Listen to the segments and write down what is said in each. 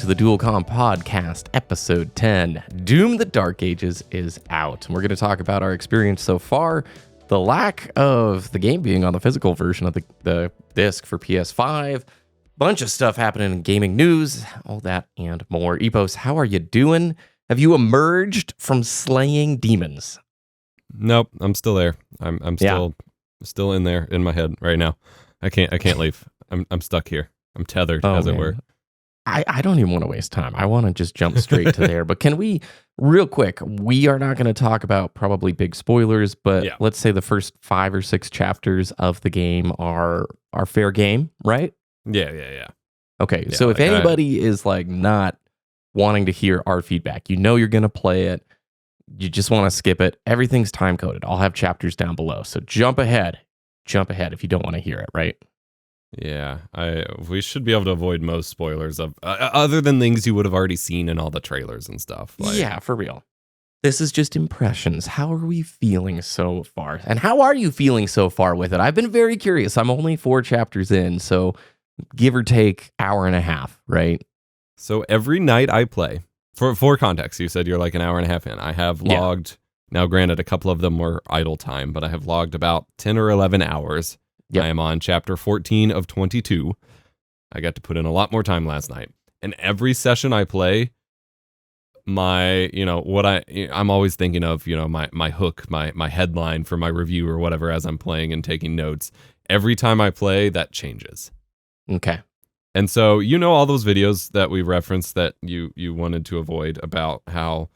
to the Comm podcast, episode 10. Doom: The Dark Ages is out, and we're going to talk about our experience so far, the lack of the game being on the physical version of the disc for PS5, bunch of stuff happening in gaming news, all that and more. Epos, how are you doing? Have you emerged from slaying demons? Nope, I'm still there. I'm still in there in my head right now. I can't leave. I'm stuck here. I'm tethered, as it were. I don't even want to waste time. I want to just jump straight to there. But can we, real quick, we are not going to talk about probably big spoilers, but let's say the first 5 or 6 chapters of the game are fair game, right? Yeah. Okay, Yeah, so if anybody is like not wanting to hear our feedback, you know you're going to play it, you just want to skip it, everything's time coded. I'll have chapters down below. So jump ahead if you don't want to hear it, right? Yeah, we should be able to avoid most spoilers of other than things you would have already seen in all the trailers and stuff. Yeah, for real. This is just impressions. How are we feeling so far? And how are you feeling so far with it? I've been very curious. I'm only 4 chapters in, so give or take hour and a half, right? So every night I play, for context, you said you're like an hour and a half in. I have logged, now granted a couple of them were idle time, but I have logged about 10 or 11 hours. Yep. I am on chapter 14 of 22. I got to put in a lot more time last night. And every session I play, I'm always thinking of, my hook, my headline for my review or whatever as I'm playing and taking notes. Every time I play, that changes. Okay. And so, all those videos that we referenced that you wanted to avoid about how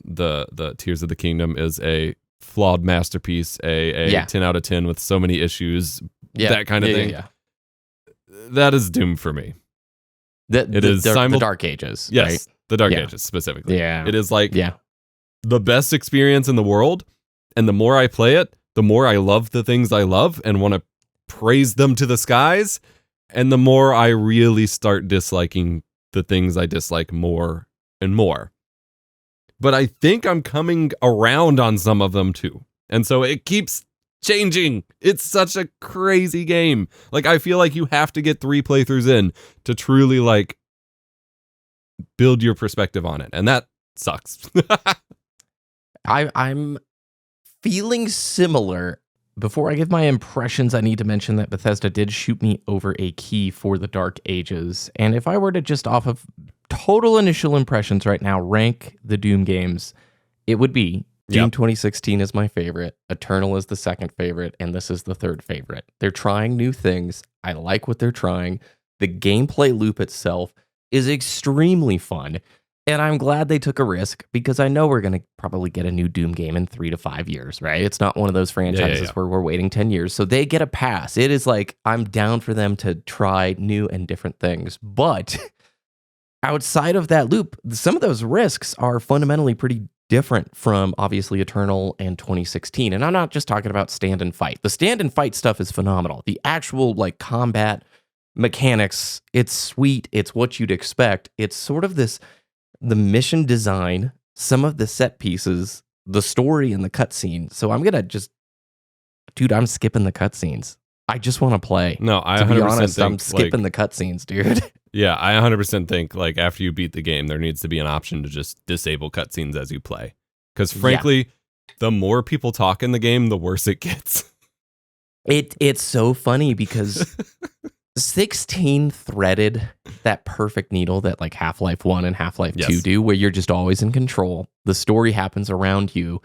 the Tears of the Kingdom is a flawed masterpiece, a 10 out of 10 with so many issues, that kind of thing. Yeah. That is Doom for me. The Dark Ages. Yes, right? The Dark Ages specifically. Yeah. It is like the best experience in the world, and the more I play it, the more I love the things I love and want to praise them to the skies, and the more I really start disliking the things I dislike more and more. But I think I'm coming around on some of them too. And so it keeps changing. It's such a crazy game. Like, I feel like you have to get 3 playthroughs in to truly, like, build your perspective on it. And that sucks. I'm feeling similar. Before I give my impressions, I need to mention that Bethesda did shoot me over a key for the Dark Ages. And if I were to just off of total initial impressions right now, rank the Doom games, it would be Doom 2016 is my favorite, Eternal is the second favorite, and this is the third favorite. They're trying new things. I like what they're trying. The gameplay loop itself is extremely fun, and I'm glad they took a risk because I know we're going to probably get a new Doom game in 3 to 5 years, right? It's not one of those franchises where we're waiting 10 years, so they get a pass. It is like, I'm down for them to try new and different things, but outside of that loop, some of those risks are fundamentally pretty different from obviously Eternal and 2016. And I'm not just talking about stand and fight. The stand and fight stuff is phenomenal. The actual like combat mechanics, it's sweet. It's what you'd expect. It's sort of the mission design, some of the set pieces, the story and the cutscene. So I'm going to I'm skipping the cutscenes. I just want to play. No, to be honest, I'm skipping the cutscenes, dude. Yeah, I 100% think, like, after you beat the game, there needs to be an option to just disable cutscenes as you play. Because, frankly, the more people talk in the game, the worse it gets. It's so funny because 16 threaded that perfect needle that, like, Half-Life 1 and Half-Life 2 do, where you're just always in control. The story happens around you,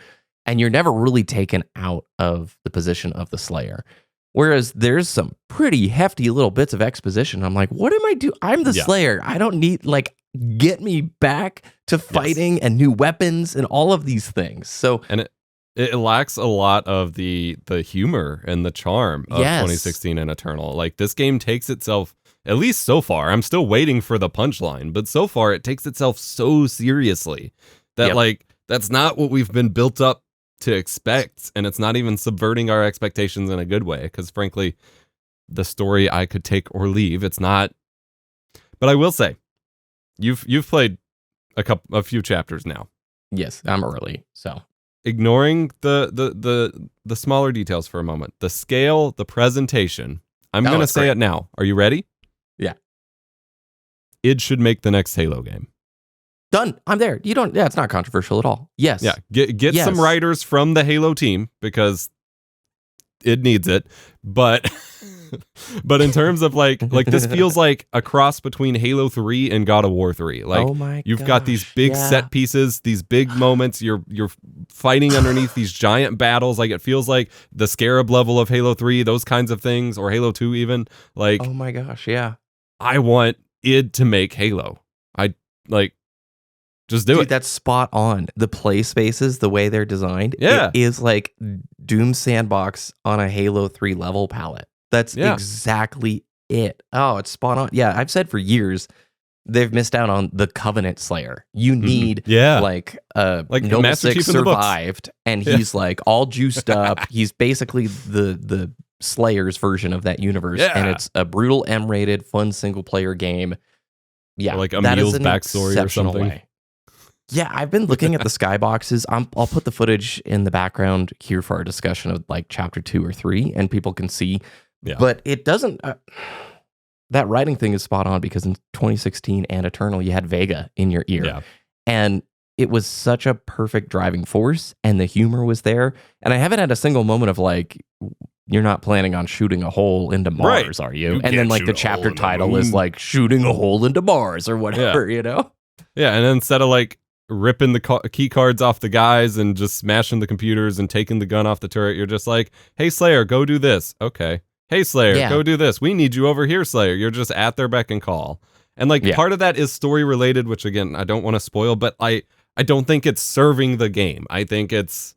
and you're never really taken out of the position of the Slayer. Whereas there's some pretty hefty little bits of exposition. I'm like, what am I doing? I'm the Slayer. I don't need, like, get me back to fighting and new weapons and all of these things. So, and it lacks a lot of the humor and the charm of 2016 and Eternal. Like, this game takes itself, at least so far, I'm still waiting for the punchline, but so far it takes itself so seriously that, like, that's not what we've been built up to expect, and it's not even subverting our expectations in a good way, because frankly the story I could take or leave. It's not, but I will say you've played a few chapters now. Yes, I'm early, so ignoring the smaller details for a moment, the scale, the presentation, I'm gonna say it now. Are you ready? Yeah. It should make the next Halo game. Done. I'm there. Yeah, it's not controversial at all. Yes. Yeah, get Yes. some writers from the Halo team because it needs it. But but in terms of like this feels like a cross between Halo 3 and God of War 3. Like, oh my you've got these big set pieces, these big moments. You're fighting underneath these giant battles. Like, it feels like the Scarab level of Halo 3, those kinds of things, or Halo 2 even. Like, oh my gosh, yeah. I want id to make Halo. Just do Dude, it. that's spot on. The play spaces, the way they're designed, Yeah. it is like Doom Sandbox on a Halo 3 level palette. That's exactly it. Oh, it's spot on. Yeah, I've said for years they've missed out on the Covenant Slayer. You need like Noble Master Six Chief in the books. survived, and he's like all juiced up. He's basically the Slayer's version of that universe, and it's a brutal M-rated, fun single player game. Yeah, or like a that Emil's is an backstory or something. way. Yeah, I've been looking at the skyboxes. I'll put the footage in the background here for our discussion of like chapter 2 or 3, and people can see. Yeah. But it doesn't. That writing thing is spot on because in 2016 and Eternal, you had Vega in your ear, and it was such a perfect driving force, and the humor was there. And I haven't had a single moment of like, you're not planning on shooting a hole into Mars, are you? And then like the chapter title is like shooting a hole into Mars or whatever, you know? Yeah, and then instead of like ripping the key cards off the guys and just smashing the computers and taking the gun off the turret, you're just like, hey, Slayer, go do this. Okay. Hey, Slayer, go do this. We need you over here, Slayer. You're just at their beck and call. And like part of that is story related, which again, I don't want to spoil, but I don't think it's serving the game. I think it's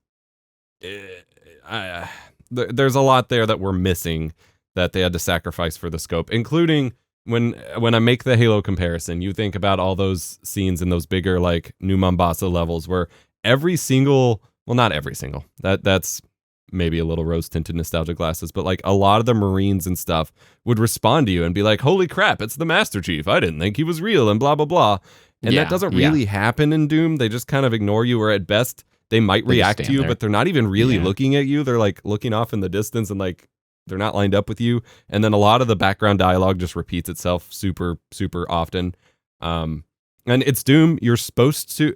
there's a lot there that we're missing that they had to sacrifice for the scope, including when I make the Halo comparison, you think about all those scenes in those bigger like New Mombasa levels where every single, well, not every single, that's maybe a little rose-tinted nostalgia glasses, but like a lot of the Marines and stuff would respond to you and be like, holy crap, it's the Master Chief. I didn't think he was real and blah, blah, blah. And that doesn't really happen in Doom. They just kind of ignore you, or at best they might react to you, but they're not even really looking at you. They're like looking off in the distance and like they're not lined up with you. And then a lot of the background dialogue just repeats itself super, super often. And it's Doom. You're supposed to...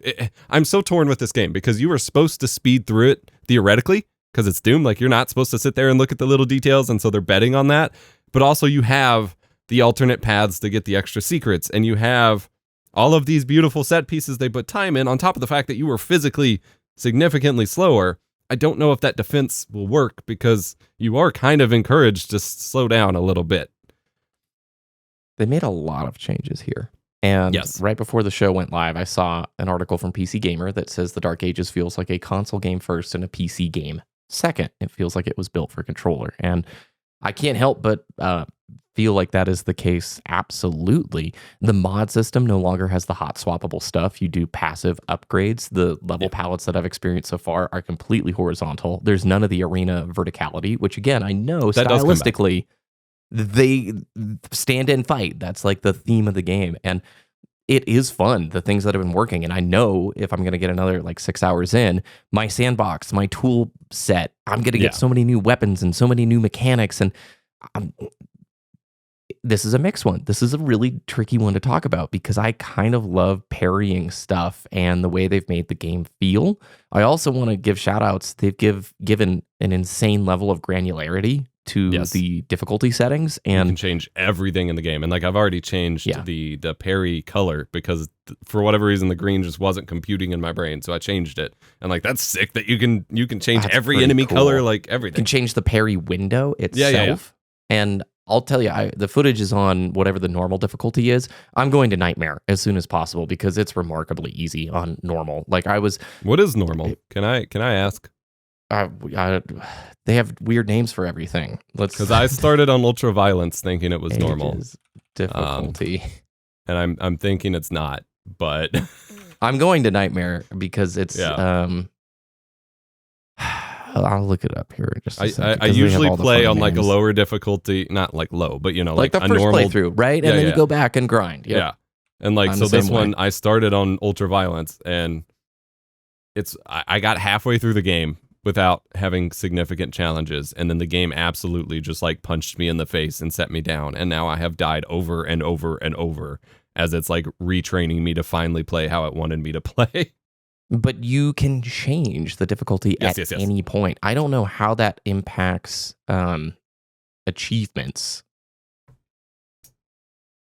I'm so torn with this game because you are supposed to speed through it theoretically because it's Doom. Like, you're not supposed to sit there and look at the little details, and so they're betting on that. But also you have the alternate paths to get the extra secrets, and you have all of these beautiful set pieces they put time in on top of the fact that you were physically significantly slower. I don't know if that defense will work because you are kind of encouraged to slow down a little bit. They made a lot of changes here. And right before the show went live, I saw an article from PC Gamer that says the Dark Ages feels like a console game first and a PC game second. It feels like it was built for controller. And I can't help but feel like that is the case. Absolutely. The mod system no longer has the hot swappable stuff. You do passive upgrades. The level palettes that I've experienced so far are completely horizontal. There's none of the arena verticality, which again, I know that stylistically they stand and fight. That's like the theme of the game. And it is fun, the things that have been working. And I know if I'm going to get another like 6 hours in, my sandbox, my tool set, I'm going to get so many new weapons and so many new mechanics. And this is a mixed one. This is a really tricky one to talk about because I kind of love parrying stuff and the way they've made the game feel. I also want to give shout outs. They've given an insane level of granularity to the difficulty settings, and you can change everything in the game. And like I've already changed the parry color because for whatever reason the green just wasn't computing in my brain, so I changed it. And like that's sick that you can change every enemy color, like everything. You can change the parry window itself. And I'll tell you, the footage is on whatever the normal difficulty is. I'm going to Nightmare as soon as possible because it's remarkably easy on normal. Like What is normal? Can I ask? They have weird names for everything. Because I started on ultra violence thinking it was normal difficulty, and I'm thinking it's not. But I'm going to Nightmare because it's. I'll look it up here in just a second. I usually play on like a lower difficulty, not like low, but you know, like the a first normal playthrough, right? And then you go back and grind. Yeah, and like so this one I started on ultra violence, and I got halfway through the game without having significant challenges, and then the game absolutely just like punched me in the face and set me down, and now I have died over and over and over, as it's like retraining me to finally play how it wanted me to play. But you can change the difficulty at any point. I don't know how that impacts achievements.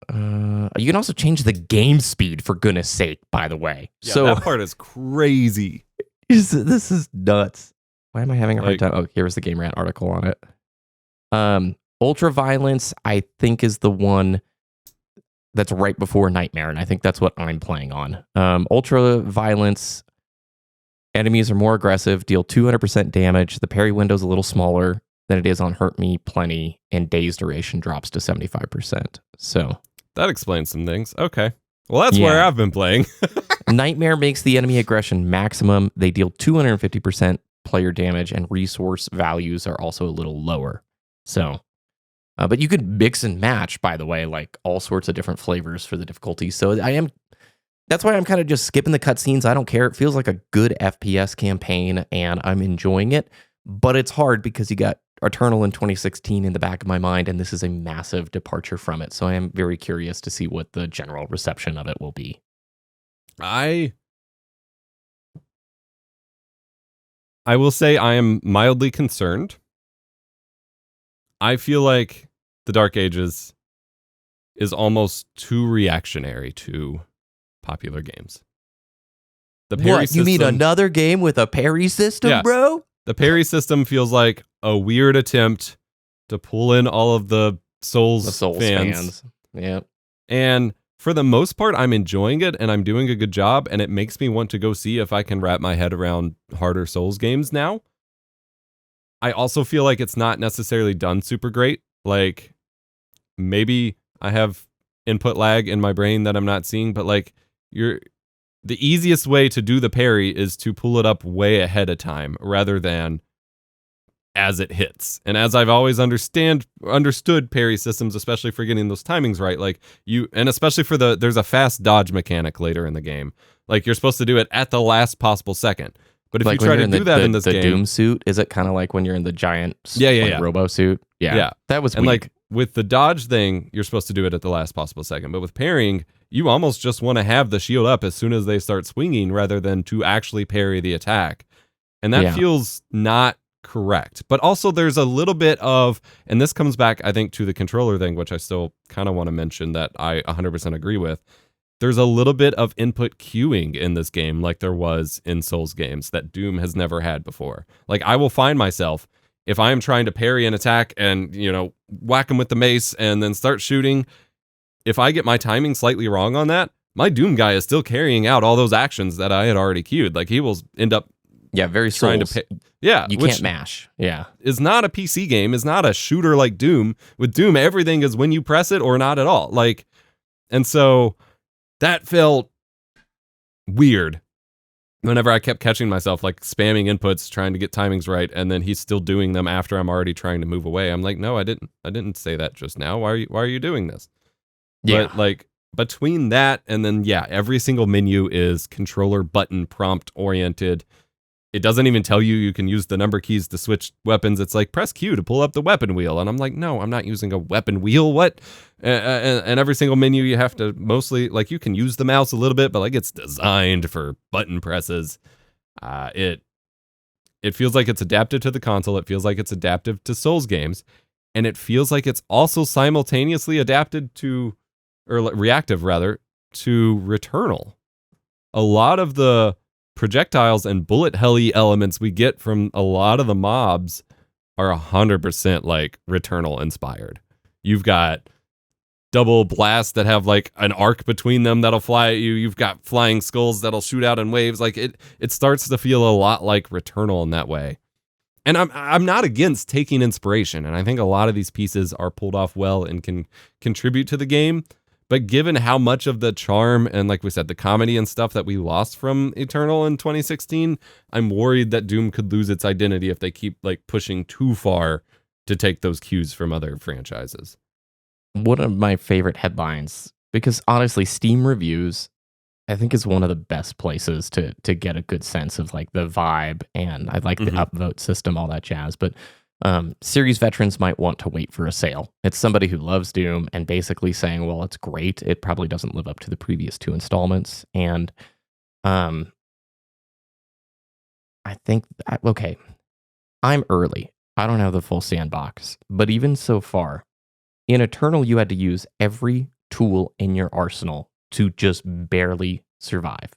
You can also change the game speed, for goodness sake, by the way. Yeah, so that part is crazy. This is nuts. Why am I having a hard time? Oh, here's the Game Rant article on it. Ultra Violence, I think, is the one that's right before Nightmare, and I think that's what I'm playing on. Ultra Violence, enemies are more aggressive, deal 200% damage. The parry window's a little smaller than it is on Hurt Me Plenty, and Day's duration drops to 75%. So that explains some things. Okay. Well, that's where I've been playing. Nightmare makes the enemy aggression maximum. They deal 250% player damage, and resource values are also a little lower. So, but you could mix and match, by the way, like all sorts of different flavors for the difficulty. So that's why I'm kind of just skipping the cutscenes. I don't care. It feels like a good FPS campaign, and I'm enjoying it. But it's hard because you got Eternal in 2016 in the back of my mind, and this is a massive departure from it. So I am very curious to see what the general reception of it will be. I will say I am mildly concerned. I feel like the Dark Ages is almost too reactionary to popular games. The parry system, you mean another game with a parry system, bro? The parry system feels like a weird attempt to pull in all of the Souls fans. Yeah. And for the most part, I'm enjoying it and I'm doing a good job, and it makes me want to go see if I can wrap my head around harder Souls games now. I also feel like it's not necessarily done super great. Like, maybe I have input lag in my brain that I'm not seeing, but like, the easiest way to do the parry is to pull it up way ahead of time rather than as it hits. And as I've always understood parry systems, especially for getting those timings right, like and especially for there's a fast dodge mechanic later in the game. Like, you're supposed to do it at the last possible second. But if like you try to do that in this game, the Doom suit, is it kind of like when you're in the giant robo suit? Yeah. That was weak. And like with the dodge thing, you're supposed to do it at the last possible second. But with parrying, you almost just want to have the shield up as soon as they start swinging rather than to actually parry the attack. And that feels not correct. But also there's a little bit of, and this comes back, I think, to the controller thing, which I still kind of want to mention that I 100% agree with. There's a little bit of input queuing in this game like there was in Souls games that Doom has never had before. Like, I will find myself, if I am trying to parry an attack and, whack him with the mace and then start shooting, if I get my timing slightly wrong on that, my Doom guy is still carrying out all those actions that I had already queued. Like, he will end up very trying Souls. You can't mash. Yeah. Is not a PC game, is not a shooter like Doom. With Doom, everything is when you press it or not at all. Like, and so that felt weird whenever I kept catching myself like spamming inputs trying to get timings right, and then he's still doing them after I'm already trying to move away. I'm like, no, I didn't say that just now. Why are you doing this? Yeah. But like, between that and then every single menu is controller button prompt oriented. It doesn't even tell you can use the number keys to switch weapons. It's like, press Q to pull up the weapon wheel. And I'm like, no, I'm not using a weapon wheel. What? And every single menu you have to mostly, like, you can use the mouse a little bit, but like, it's designed for button presses. It feels like it's adapted to the console. It feels like it's adaptive to Souls games. And it feels like it's also simultaneously adapted to, or reactive rather, to Returnal. A lot of the projectiles and bullet heli elements we get from a lot of the mobs are 100% like Returnal inspired. You've got double blasts that have like an arc between them that'll fly at you. You've got flying skulls that'll shoot out in waves. Like, it starts to feel a lot like Returnal in that way. And I'm not against taking inspiration, and I think a lot of these pieces are pulled off well and can contribute to the game. But given how much of the charm and, like we said, the comedy and stuff that we lost from Eternal in 2016, I'm worried that Doom could lose its identity if they keep like pushing too far to take those cues from other franchises. One of my favorite headlines, because honestly, Steam reviews, I think, is one of the best places to get a good sense of like the vibe, and I like the upvote system, all that jazz. But Series veterans might want to wait for a sale. It's somebody who loves Doom and basically saying, well, it's great. It probably doesn't live up to the previous 2 installments. And I think, okay, I'm early. I don't have the full sandbox. But even so far, in Eternal, you had to use every tool in your arsenal to just barely survive.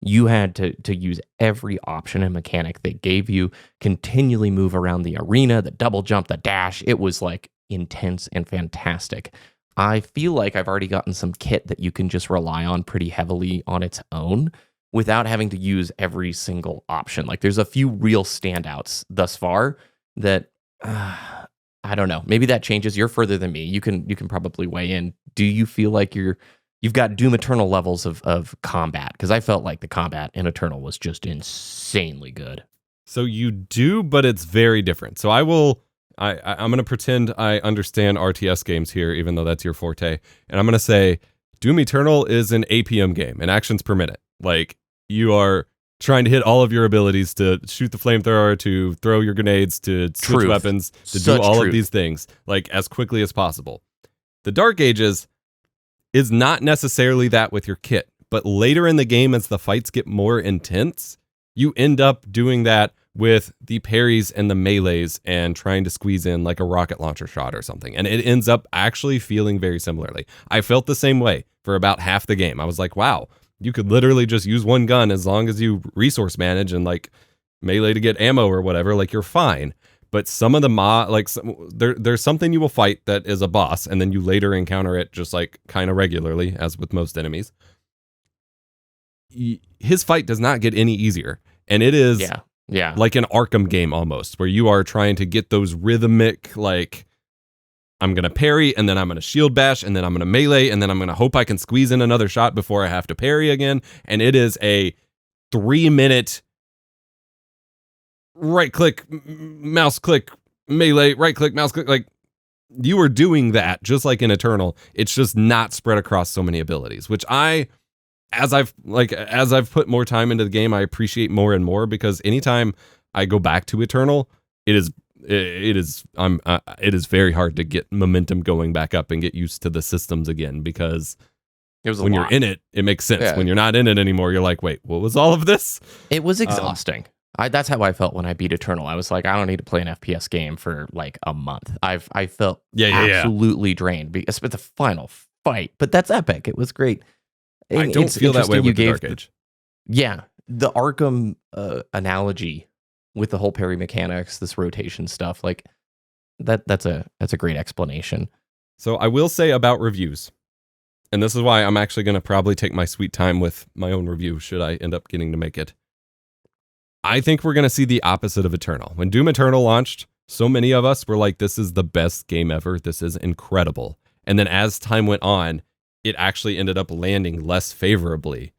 You had to use every option and mechanic they gave you, continually move around the arena, the double jump, the dash. It was like intense and fantastic. I feel like I've already gotten some kit that you can just rely on pretty heavily on its own without having to use every single option. Like there's a few real standouts thus far that I don't know. Maybe that changes. You're further than me. You can probably weigh in. Do you feel like you've got Doom Eternal levels of combat? Because I felt like the combat in Eternal was just insanely good. So you do, but it's very different. So I'm going to pretend I understand RTS games here, even though that's your forte. And I'm going to say Doom Eternal is an APM game, an actions per minute. Like you are trying to hit all of your abilities, to shoot the flamethrower, to throw your grenades, to switch weapons, to do all of these things like as quickly as possible. The Dark Ages is not necessarily that with your kit, but later in the game, as the fights get more intense, you end up doing that with the parries and the melees and trying to squeeze in like a rocket launcher shot or something. And it ends up actually feeling very similarly. I felt the same way for about half the game. I was like, wow, you could literally just use one gun as long as you resource manage and like melee to get ammo or whatever, like you're fine. But some of the there's something you will fight that is a boss, and then you later encounter it just like kind of regularly, as with most enemies. His fight does not get any easier, and it is like an Arkham game almost, where you are trying to get those rhythmic, like, I'm going to parry, and then I'm going to shield bash, and then I'm going to melee, and then I'm going to hope I can squeeze in another shot before I have to parry again. And it is a 3-minute right click, mouse click, melee, right click, mouse click. Like, you are doing that just like in Eternal. It's just not spread across so many abilities, which as I've put more time into the game, I appreciate more and more, because anytime I go back to Eternal, it is very hard to get momentum going back up and get used to the systems again, because when you're in it, it makes sense. Yeah. When you're not in it anymore, you're like, wait, what was all of this? It was exhausting. That's how I felt when I beat Eternal. I was like, I don't need to play an FPS game for like a month. I felt absolutely drained, because with the final fight, but that's epic. It was great. I don't feel that way with the Dark Age. The Arkham analogy with the whole parry mechanics, this rotation stuff, like that's a great explanation. So I will say about reviews, and this is why I'm actually going to probably take my sweet time with my own review should I end up getting to make it. I think we're going to see the opposite of Eternal. When Doom Eternal launched, so many of us were like, this is the best game ever. This is incredible. And then as time went on, it actually ended up landing less favorably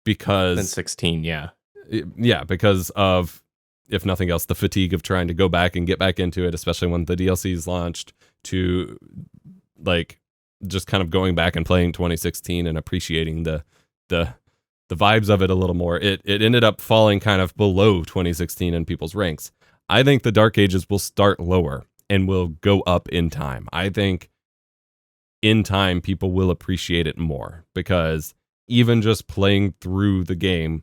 because... Than 16, yeah. Yeah, because of, if nothing else, the fatigue of trying to go back and get back into it, especially when the DLCs launched, to like just kind of going back and playing 2016 and appreciating the vibes of it a little more. It ended up falling kind of below 2016 in people's ranks. I think the Dark Ages will start lower and will go up in time. I think in time people will appreciate it more, because even just playing through the game,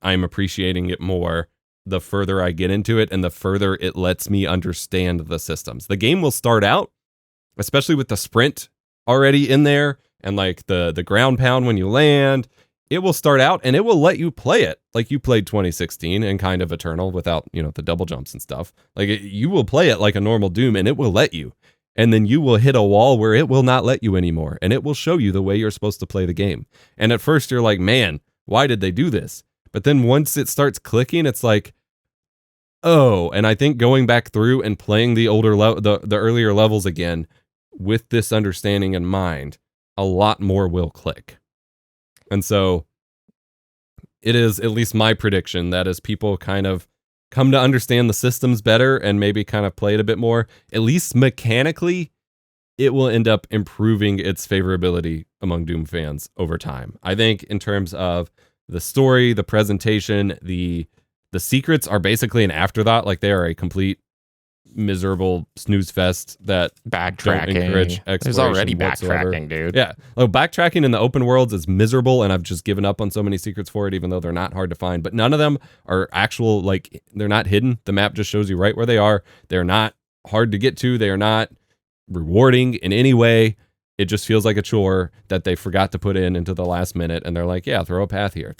I'm appreciating it more the further I get into it and the further it lets me understand the systems. The game will start out, especially with the sprint already in there and like the ground pound when you land, it will start out and it will let you play it like you played 2016 and kind of Eternal without, the double jumps and stuff. Like you will play it like a normal Doom and it will let you. And then you will hit a wall where it will not let you anymore, and it will show you the way you're supposed to play the game. And at first you're like, man, why did they do this? But then once it starts clicking, it's like, oh, and I think going back through and playing the earlier levels again with this understanding in mind, a lot more will click. And so it is at least my prediction that as people kind of come to understand the systems better and maybe kind of play it a bit more, at least mechanically, it will end up improving its favorability among Doom fans over time. I think in terms of the story, the presentation, the secrets are basically an afterthought. Like they are a complete miserable snooze fest that Backtracking. don't encourage exploration There's already whatsoever. backtracking, dude. Yeah, like backtracking in the open worlds is miserable, and I've just given up on so many secrets for it, even though they're not hard to find. But none of them are actual, like, they're not hidden. The map just shows you right where they are. They're not hard to get to. They are not rewarding in any way. It just feels like a chore that they forgot to put into the last minute, and they're like, yeah, throw a path here,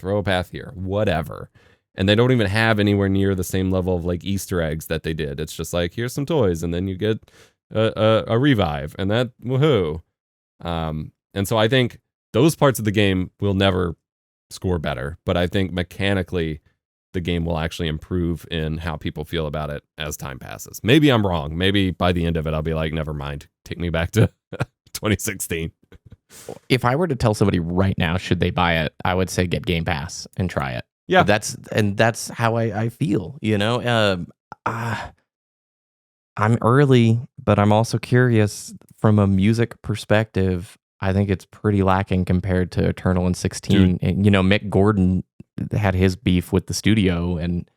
whatever. And they don't even have anywhere near the same level of like Easter eggs that they did. It's just like, here's some toys, and then you get a revive, and that woohoo. And so I think those parts of the game will never score better, but I think mechanically the game will actually improve in how people feel about it as time passes. Maybe I'm wrong. Maybe by the end of it, I'll be like, never mind. Take me back to 2016. If I were to tell somebody right now, should they buy it, I would say get Game Pass and try it. Yeah. That's how I feel, you know? I'm early, but I'm also curious from a music perspective. I think it's pretty lacking compared to Eternal and 16. And, you know, Mick Gordon had his beef with the studio and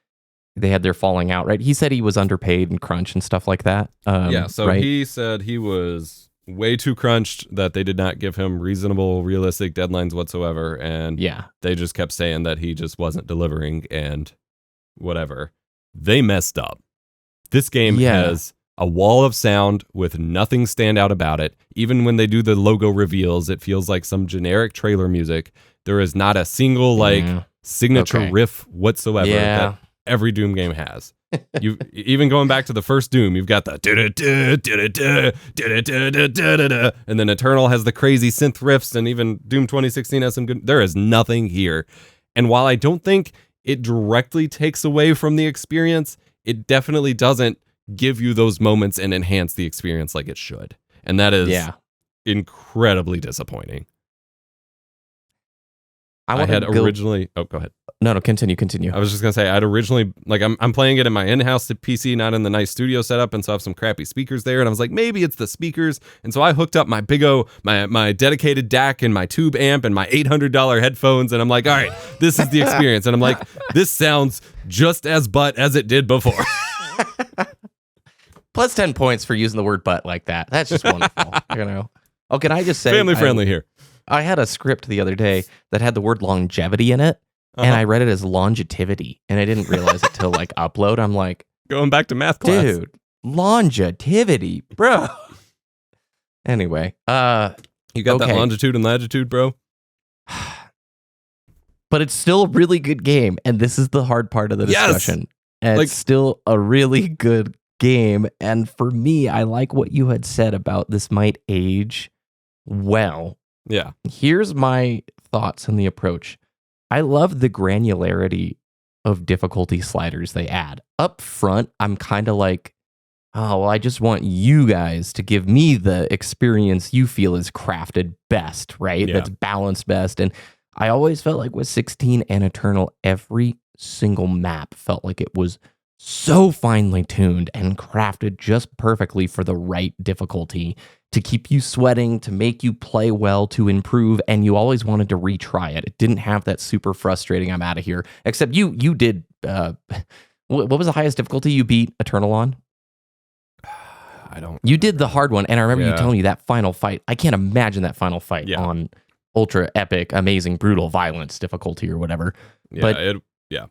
they had their falling out, right? He said he was underpaid and crunch and stuff like that. Right? He said he was way too crunched, that they did not give him reasonable, realistic deadlines whatsoever. And they just kept saying that he just wasn't delivering and whatever. They messed up. This game has a wall of sound with nothing stand out about it. Even when they do the logo reveals, it feels like some generic trailer music. There is not a single signature riff whatsoever that every Doom game has. You even going back to the first Doom, you've got the and then Eternal has the crazy synth riffs, and even Doom 2016 has some good. There is nothing here. And while I don't think it directly takes away from the experience, it definitely doesn't give you those moments and enhance the experience like it should. And that is incredibly disappointing. I had originally... Oh, go ahead. No, continue. I was just going to say, I'd originally... Like, I'm playing it in my in-house PC, not in the nice studio setup, and so I have some crappy speakers there, and I was like, maybe it's the speakers. And so I hooked up my big my dedicated DAC and my tube amp and my $800 headphones, and I'm like, all right, this is the experience. And I'm like, this sounds just as butt as it did before. Plus 10 points for using the word butt like that. That's just wonderful. You know. Oh, can I just say... Family friendly here. I had a script the other day that had the word longevity in it, and I read it as longevity, and I didn't realize it till like upload. I'm like, going back to math class. Dude, longevity, bro. Anyway, you got that longitude and latitude, bro? But it's still a really good game, and this is the hard part of the discussion. And it's still a really good game, and for me, I like what you had said about this might age well. Yeah. Here's my thoughts on the approach. I love the granularity of difficulty sliders they add. Up front, I'm kind of like, oh, well, I just want you guys to give me the experience you feel is crafted best, right? Yeah. That's balanced best. And I always felt like with 16 and Eternal, every single map felt like it was so finely tuned and crafted just perfectly for the right difficulty to keep you sweating, to make you play well, to improve, and you always wanted to retry it. It didn't have that super frustrating, I'm out of here. Except you did, what was the highest difficulty you beat Eternal on? I don't... You did the hard one, and I remember you telling me that final fight. I can't imagine that final fight on ultra epic, amazing, brutal violence difficulty or whatever. Yeah,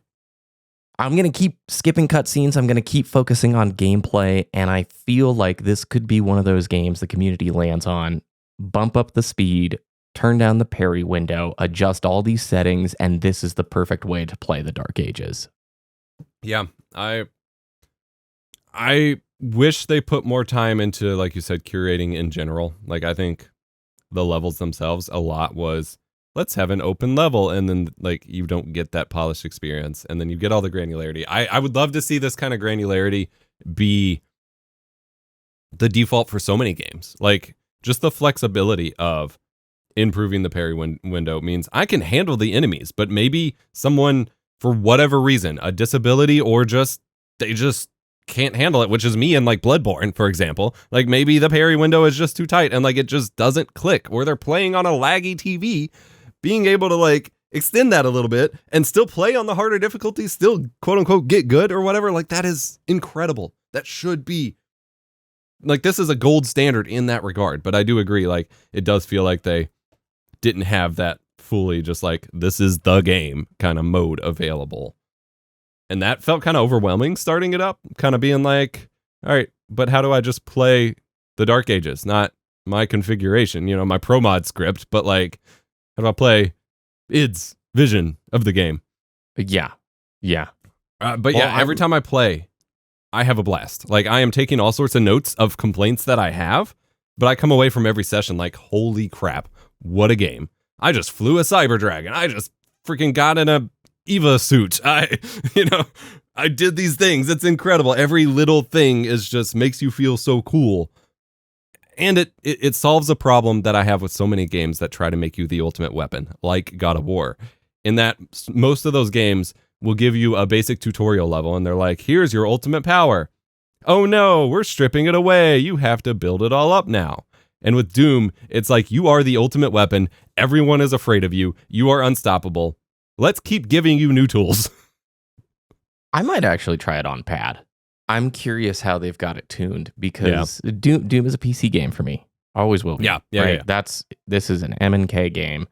I'm going to keep skipping cutscenes. I'm going to keep focusing on gameplay. And I feel like this could be one of those games the community lands on. Bump up the speed, turn down the parry window, adjust all these settings, and this is the perfect way to play the Dark Ages. Yeah, I wish they put more time into, like you said, curating in general. Like, I think the levels themselves, a lot was... let's have an open level, and then like you don't get that polished experience, and then you get all the granularity. I would love to see this kind of granularity be the default for so many games. Like just the flexibility of improving the parry window means I can handle the enemies, but maybe someone for whatever reason, a disability, or just they just can't handle it, which is me in like Bloodborne, for example. Like maybe the parry window is just too tight and like it just doesn't click, or they're playing on a laggy TV. Being able to like extend that a little bit and still play on the harder difficulties, still quote unquote get good or whatever, like that is incredible. That should be like this is a gold standard in that regard. But I do agree, like it does feel like they didn't have that fully just like this is the game kind of mode available. And that felt kind of overwhelming starting it up, kind of being like, all right, but how do I just play the Dark Ages? Not my configuration, you know, my pro mod script, but like, how do I play id's vision of the game? Yeah. But yeah, every time I play, I have a blast. Like I am taking all sorts of notes of complaints that I have, but I come away from every session like, holy crap, what a game. I just flew a cyber dragon. I just freaking got in a Eva suit. I did these things. It's incredible. Every little thing is just makes you feel so cool. And it solves a problem that I have with so many games that try to make you the ultimate weapon, like God of War. In that most of those games will give you a basic tutorial level and they're like, here's your ultimate power. Oh no, we're stripping it away. You have to build it all up now. And with Doom, it's like you are the ultimate weapon. Everyone is afraid of you. You are unstoppable. Let's keep giving you new tools. I might actually try it on pad. I'm curious how they've got it tuned because Doom is a PC game for me. Always will be. Yeah. This is an M&K game.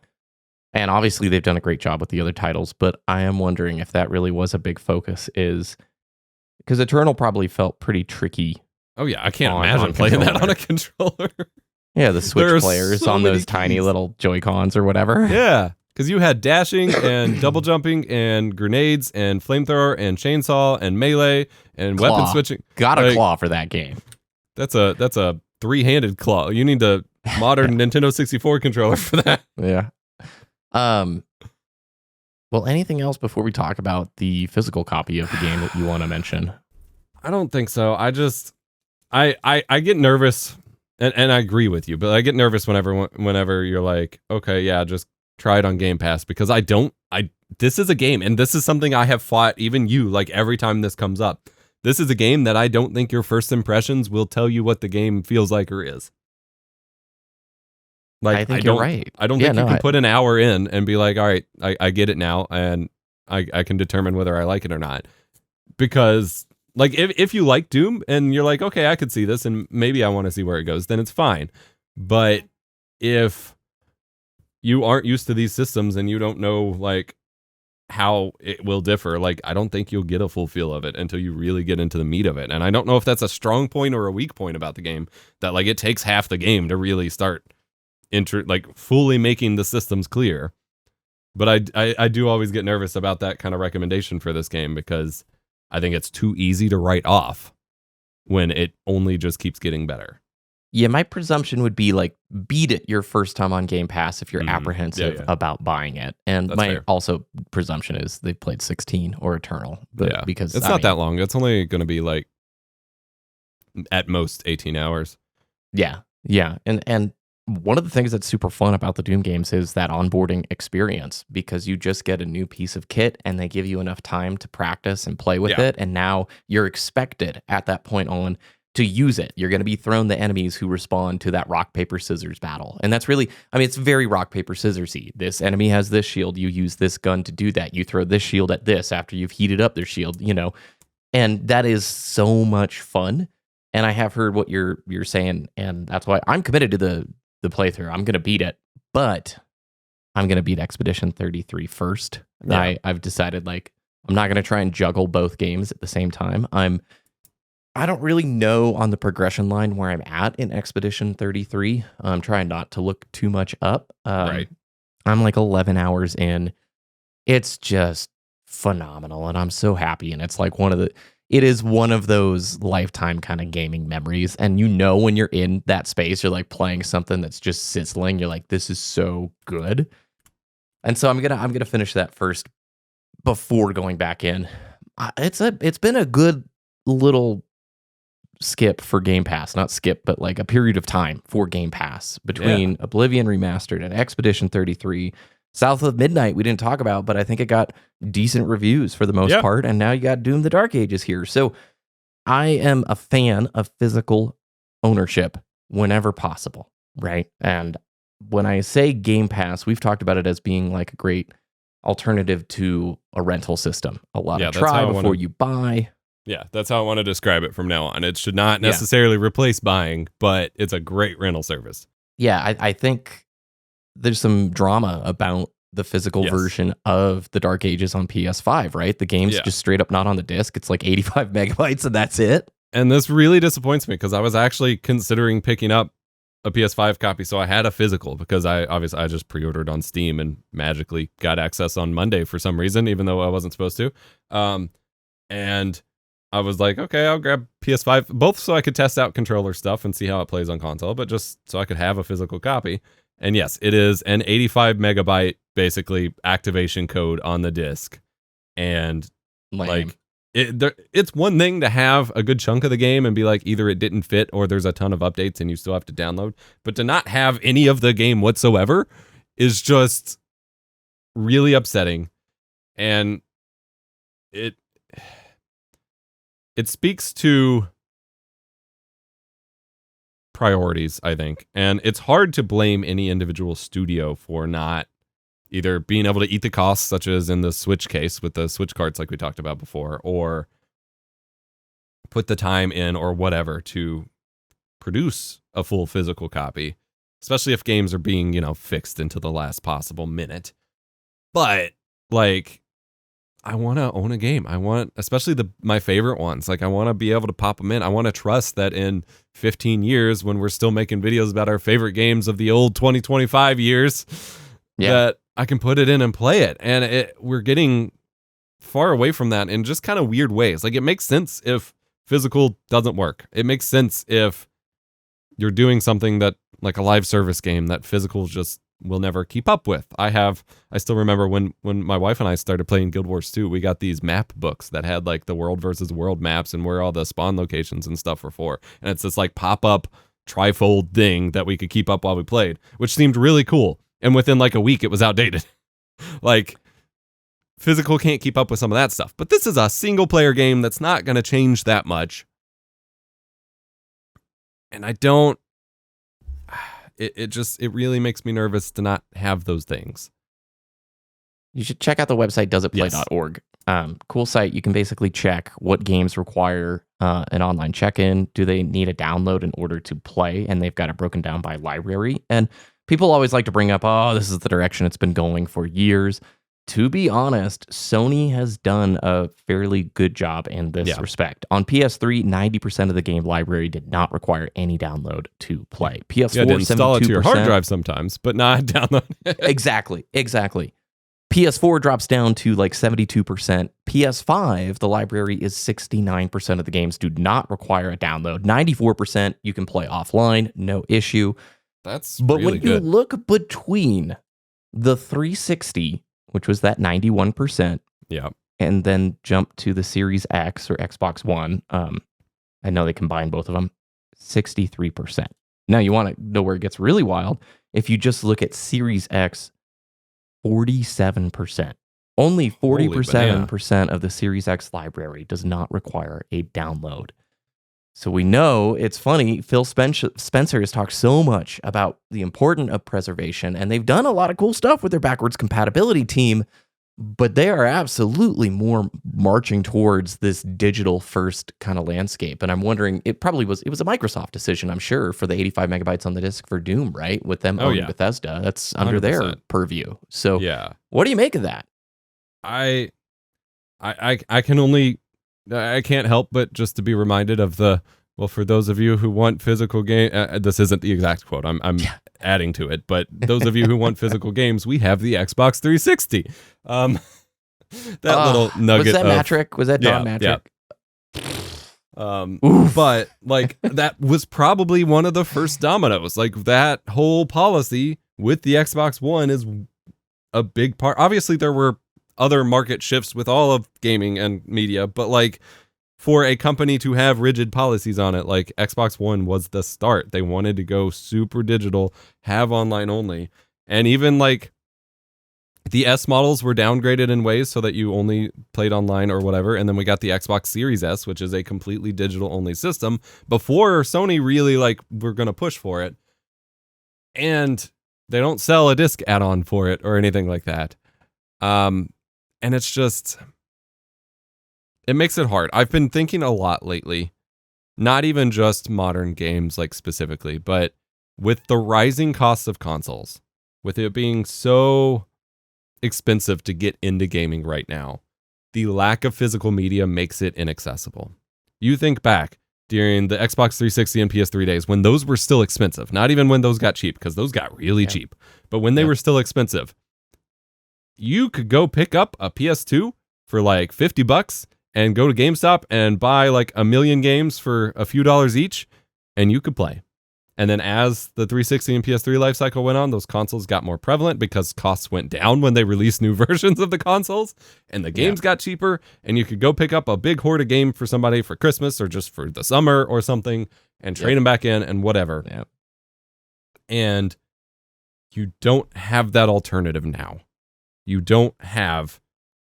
And obviously they've done a great job with the other titles, but I am wondering if that really was a big focus is because Eternal probably felt pretty tricky. Oh yeah, I can't imagine playing that on a controller. Yeah, the Switch players so on those keys. Tiny little Joy-Cons or whatever. Yeah, because you had dashing and double jumping and grenades and flamethrower and chainsaw and melee and weapon switching. Got a claw for that game. That's a three-handed claw. You need the modern Nintendo 64 controller for that. Yeah. Well, anything else before we talk about the physical copy of the game that you want to mention? I don't think so. I just I get nervous, and I agree with you, but I get nervous whenever you're like, okay, yeah, just try it on Game Pass, because this is a game, and this is something I have fought even you like every time this comes up. This is a game that I don't think your first impressions will tell you what the game feels like or is. Like, I think you're right. I don't think you can put an hour in and be like, all right, I get it now, and I can determine whether I like it or not. Because, like, if you like Doom and you're like, okay, I could see this and maybe I want to see where it goes, then it's fine. But if you aren't used to these systems and you don't know, like, how it will differ, like, I don't think you'll get a full feel of it until you really get into the meat of it. And I don't know if that's a strong point or a weak point about the game, that, like, it takes half the game to really start fully making the systems clear. But I do always get nervous about that kind of recommendation for this game, because I think it's too easy to write off when it only just keeps getting better. Yeah, my presumption would be, like, beat it your first time on Game Pass if you're apprehensive about buying it. And That's my fair. Also presumption is they've played 16 or Eternal. Because it's not that long. It's only going to be, like, at most 18 hours. Yeah. And one of the things that's super fun about the Doom games is that onboarding experience, because you just get a new piece of kit and they give you enough time to practice and play with it. And now you're expected at that point on to use it. You're going to be thrown the enemies who respond to that rock, paper, scissors battle. And that's really, I mean, it's very rock, paper, scissors-y. This enemy has this shield. You use this gun to do that. You throw this shield at this after you've heated up their shield, you know, and that is so much fun. And I have heard what you're saying. And that's why I'm committed to the playthrough. I'm going to beat it, but I'm going to beat Expedition 33 first. Yeah. I've decided, like, I'm not going to try and juggle both games at the same time. I don't really know on the progression line where I'm at in Expedition 33. I'm trying not to look too much up. Right. I'm like 11 hours in. It's just phenomenal, and I'm so happy. And it's like it is one of those lifetime kind of gaming memories. And you know, when you're in that space, you're like playing something that's just sizzling. You're like, this is so good. And so I'm gonna finish that first before going back in. It's been a good little skip for Game Pass. Not skip, but like a period of time for Game Pass between Oblivion Remastered and Expedition 33. South of Midnight we didn't talk about, but I think it got decent reviews for the most part. And now you got Doom the Dark Ages here. So I am a fan of physical ownership whenever possible, right? And when I say Game Pass, we've talked about it as being like a great alternative to a rental system. A lot of try before you buy. You Yeah, that's how I want to describe it from now on. It should not Yeah. necessarily replace buying, but it's a great rental service. Yeah, I think there's some drama about the physical Yes. version of the Dark Ages on PS5, right? The game's Yeah. just straight up not on the disc. It's like 85 megabytes and that's it. And this really disappoints me because I was actually considering picking up a PS5 copy, so I had a physical because I just pre-ordered on Steam and magically got access on Monday for some reason, even though I wasn't supposed to. And I was like, okay, I'll grab PS5, both so I could test out controller stuff and see how it plays on console, but just so I could have a physical copy. And yes, it is an 85 megabyte, basically, activation code on the disc. And Lame. like, it's one thing to have a good chunk of the game and be like, either it didn't fit or there's a ton of updates and you still have to download. But to not have any of the game whatsoever is just really upsetting. And it speaks to priorities, I think. And it's hard to blame any individual studio for not either being able to eat the costs, such as in the Switch case with the Switch carts like we talked about before, or put the time in or whatever to produce a full physical copy, especially if games are being, fixed into the last possible minute. But like, I want to own a game. I want, especially my favorite ones. Like, I want to be able to pop them in. I want to trust that in 15 years, when we're still making videos about our favorite games of the old 2025 years, that I can put it in and play it. And we're getting far away from that in just kind of weird ways. Like, it makes sense if physical doesn't work. It makes sense if you're doing something that, like a live service game, that physical just will never keep up with. I still remember when my wife and I started playing Guild Wars 2, we got these map books that had like the world versus world maps and where all the spawn locations and stuff were for. And it's this like pop-up trifold thing that we could keep up while we played, which seemed really cool. And within like a week, it was outdated. Like, physical can't keep up with some of that stuff. But this is a single player game that's not going to change that much. And I don't, it really makes me nervous to not have those things. You should check out the website doesitplay.org. Cool site. You can basically check what games require an online check-in. Do they need a download in order to play? And they've got it broken down by library. And people always like to bring up, oh, this is the direction it's been going for years. To be honest, Sony has done a fairly good job in this respect. On PS3, 90% of the game library did not require any download to play. PS4, to install 72%. it to your hard drive sometimes, but not download it. Exactly. PS4 drops down to like 72%. PS5, the library is 69% of the games do not require a download. 94% you can play offline, no issue. That's But really when good. you look between the 360, which was that 91%, and then jump to the Series X or Xbox One, I know they combine both of them, 63%. Now, you want to know where it gets really wild? If you just look at Series X, 47%. Only 47% of the Series X library does not require a download. So we know, it's funny, Phil Spencer has talked so much about the importance of preservation, and they've done a lot of cool stuff with their backwards compatibility team, but they are absolutely more marching towards this digital first kind of landscape. And I'm wondering, it was a Microsoft decision, I'm sure, for the 85 megabytes on the disc for Doom, right? With them owning Bethesda. That's under 100%. Their purview. So what do you make of that? I can only, I can't help but just to be reminded of for those of you who want physical game, this isn't the exact quote, I'm adding to it, but those of you who want physical games, we have the Xbox 360. That little nugget. Was that Matrick? Was that Don Matrick? Yeah. But like, that was probably one of the first dominoes. Like, that whole policy with the Xbox One is a big part. Obviously, there were other market shifts with all of gaming and media, but like, for a company to have rigid policies on it, like Xbox One was the start. They wanted to go super digital, have online only. And even like the S models were downgraded in ways so that you only played online or whatever. And then we got the Xbox Series S, which is a completely digital only system before Sony really like we're going to push for it. And they don't sell a disc add-on for it or anything like that. And it's just, it makes it hard. I've been thinking a lot lately, not even just modern games like specifically, but with the rising costs of consoles, with it being so expensive to get into gaming right now, the lack of physical media makes it inaccessible. You think back during the Xbox 360 and PS3 days when those were still expensive, not even when those got cheap, because those got really cheap, but when they were still expensive, you could go pick up a PS2 for like $50 and go to GameStop and buy like 1 million games for a few dollars each, and you could play. And then as the 360 and PS3 life cycle went on, those consoles got more prevalent because costs went down when they released new versions of the consoles, and the games got cheaper, and you could go pick up a big horde of game for somebody for Christmas or just for the summer or something and trade them back in and whatever. Yep. And you don't have that alternative now. You don't have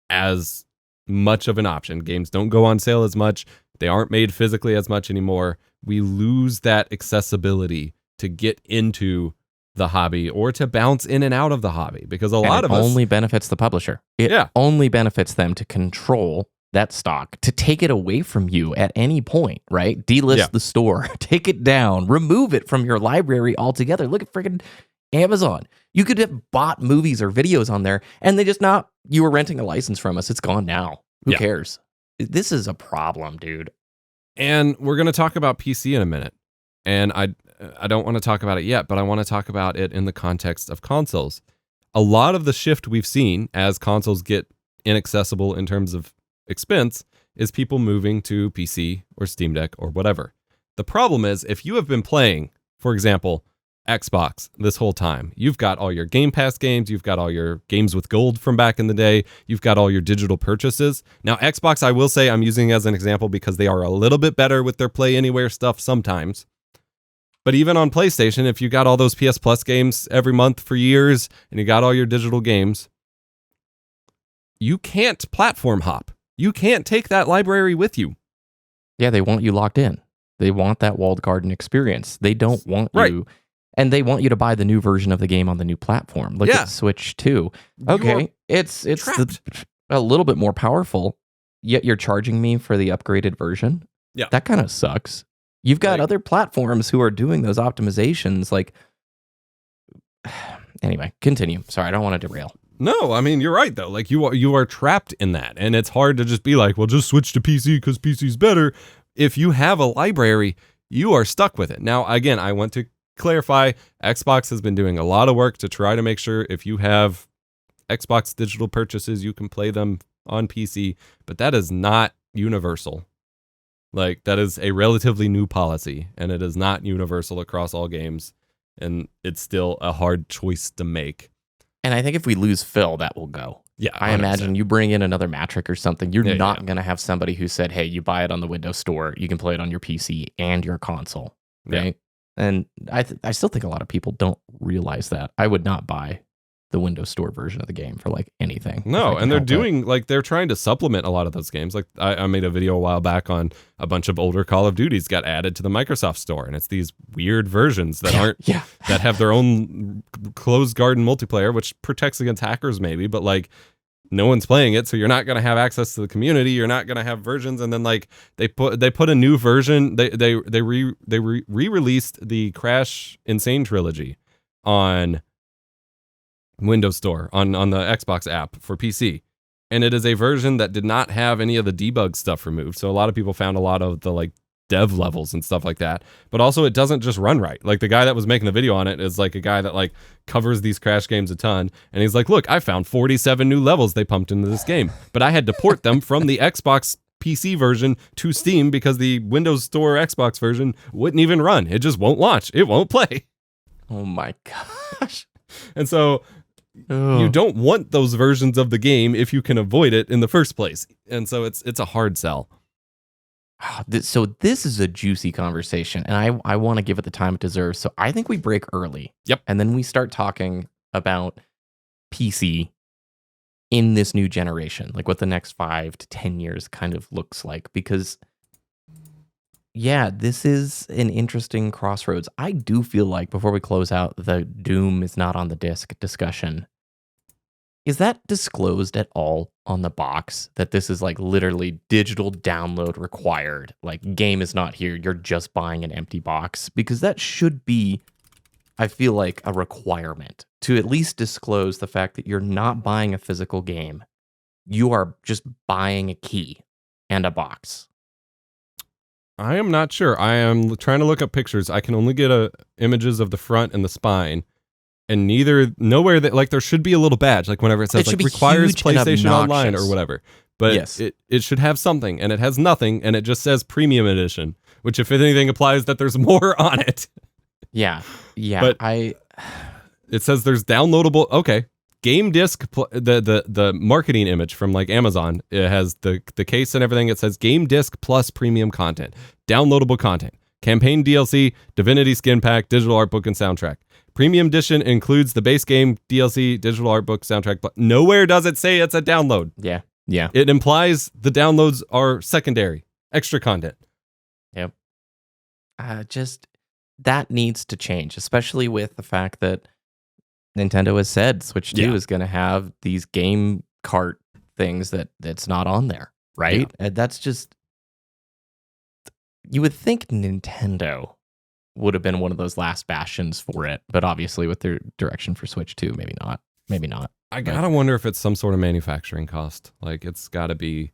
as much of an option. Games don't go on sale as much. They aren't made physically as much anymore. We lose that accessibility to get into the hobby or to bounce in and out of the hobby, because a lot of us only benefits the publisher. It only benefits them to control that stock, to take it away from you at any point, right? Delist the store, take it down, remove it from your library altogether. Look at freaking Amazon. You could have bought movies or videos on there, and they just not, you were renting a license from us. It's gone now. Who cares? This is a problem, dude. And we're going to talk about PC in a minute. And I don't want to talk about it yet, but I want to talk about it in the context of consoles. A lot of the shift we've seen as consoles get inaccessible in terms of expense is people moving to PC or Steam Deck or whatever. The problem is, if you have been playing, for example, Xbox this whole time, you've got all your Game Pass games, you've got all your games with gold from back in the day, you've got all your digital purchases. Now, Xbox, I will say I'm using as an example because they are a little bit better with their Play Anywhere stuff sometimes. But even on PlayStation, if you got all those PS Plus games every month for years and you got all your digital games, you can't platform hop. You can't take that library with you. Yeah, they want you locked in. They want that walled garden experience. They don't want you... And they want you to buy the new version of the game on the new platform. Look at Switch 2. Okay, it's a little bit more powerful, yet you're charging me for the upgraded version. Yeah. That kind of sucks. You've got other platforms who are doing those optimizations. Like, anyway, continue. Sorry, I don't want to derail. No, I mean, you're right, though. Like, you are trapped in that. And it's hard to just be like, well, just switch to PC because PC's better. If you have a library, you are stuck with it. Now, again, I want to clarify, Xbox has been doing a lot of work to try to make sure if you have Xbox digital purchases, you can play them on PC, but that is not universal. Like, that is a relatively new policy, and it is not universal across all games, and it's still a hard choice to make. And I think if we lose Phil, that will go. Yeah, 100%. I imagine you bring in another Matrick or something, you're not going to have somebody who said, hey, you buy it on the Windows Store, you can play it on your PC and your console, right? Yeah. And I still think a lot of people don't realize that. I would not buy the Windows Store version of the game for like anything. No, and they're doing like they're trying to supplement a lot of those games. Like I made a video a while back on a bunch of older Call of Duties got added to the Microsoft Store, and it's these weird versions that aren't that have their own closed garden multiplayer, which protects against hackers maybe, but like no one's playing it, so you're not going to have access to the community. You're not going to have versions, and then like they put a new version. They re-released the Crash Insane trilogy on Windows Store on the Xbox app for PC, and it is a version that did not have any of the debug stuff removed. So a lot of people found a lot of the like dev levels and stuff like that, but also it doesn't just run right. Like the guy that was making the video on it is like a guy that like covers these Crash games a ton, and he's like, look, I found 47 new levels they pumped into this game, but I had to port them from the Xbox PC version to Steam because the Windows Store Xbox version wouldn't even run. It just won't launch. It won't play. Oh my gosh. And so you don't want those versions of the game if you can avoid it in the first place. And so it's a hard sell. So this is a juicy conversation, and I want to give it the time it deserves. So I think we break early. Yep. And then we start talking about PC in this new generation, like what the next 5 to 10 years kind of looks like. Because, yeah, this is an interesting crossroads. I do feel like, before we close out the Doom is not on the disc discussion, Is that disclosed at all on the box that this is like literally digital download required? Like game is not here, you're just buying an empty box? Because that should be, I feel like, a requirement to at least disclose the fact that you're not buying a physical game. You are just buying a key and a box. I am not sure. I am trying to look up pictures. I can only get images of the front and the spine. And nowhere that, like, there should be a little badge, like whenever it says like requires PlayStation Online or whatever. But yes, it should have something, and it has nothing, and it just says Premium Edition, which, if anything, implies that there's more on it. Yeah. But it says there's downloadable. Okay, game disc. The marketing image from like Amazon. It has the case and everything. It says game disc plus premium content, downloadable content, campaign DLC, Divinity skin pack, digital art book, and soundtrack. Premium edition includes the base game, DLC, digital art book, soundtrack, but nowhere does it say it's a download. Yeah. It implies the downloads are secondary, extra content. Yep. Just that needs to change, especially with the fact that Nintendo has said Switch 2 is going to have these game cart things that's not on there, right? Yeah. That's just, you would think Nintendo would have been one of those last bastions for it, but obviously with their direction for Switch 2, maybe not. I gotta wonder if it's some sort of manufacturing cost. Like, it's gotta be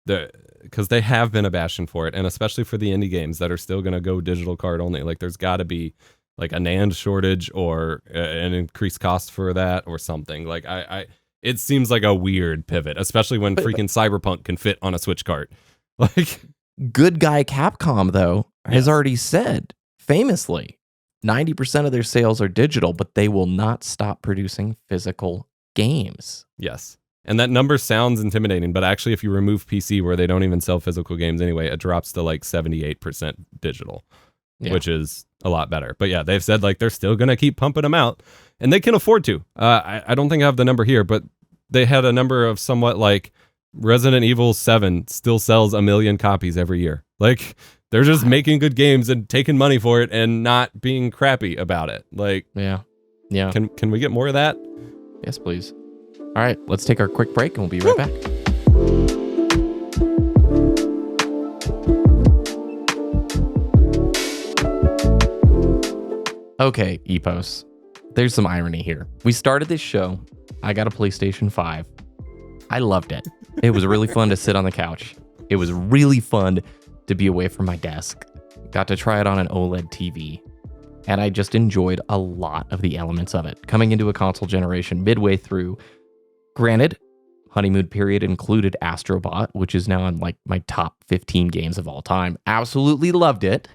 because they have been a bastion for it, and especially for the indie games that are still gonna go digital card only. Like, there's gotta be like a NAND shortage or an increased cost for that or something. Like, it seems like a weird pivot, especially when freaking Cyberpunk can fit on a Switch cart. Like, good guy Capcom though has already said, famously, 90% of their sales are digital, but they will not stop producing physical games. Yes. And that number sounds intimidating, but actually, if you remove PC, where they don't even sell physical games anyway, it drops to like 78% digital, which is a lot better. But yeah, they've said like they're still going to keep pumping them out, and they can afford to. I don't think I have the number here, but they had a number of somewhat like Resident Evil 7 still sells 1 million copies every year. Like, they're just making good games and taking money for it and not being crappy about it. Like, yeah. Can we get more of that? Yes, please. All right, let's take our quick break and we'll be right back. Okay, Epos. There's some irony here. We started this show. I got a PlayStation 5. I loved it. It was really fun to sit on the couch. It was really fun to be away from my desk. Got to try it on an OLED TV. And I just enjoyed a lot of the elements of it. Coming into a console generation midway through. Granted, honeymoon period included Astrobot, which is now in like my top 15 games of all time. Absolutely loved it.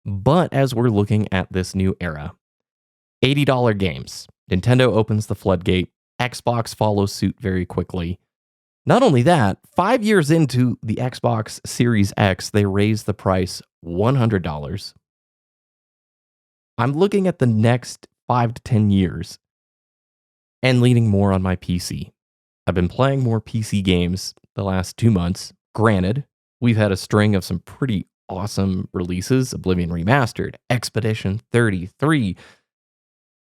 But as we're looking at this new era, $80 games. Nintendo opens the floodgate. Xbox follows suit very quickly. Not only that, 5 years into the Xbox Series X, they raised the price $100. I'm looking at the next 5 to 10 years and leaning more on my PC. I've been playing more PC games the last 2 months. Granted, we've had a string of some pretty awesome releases, Oblivion Remastered, Expedition 33,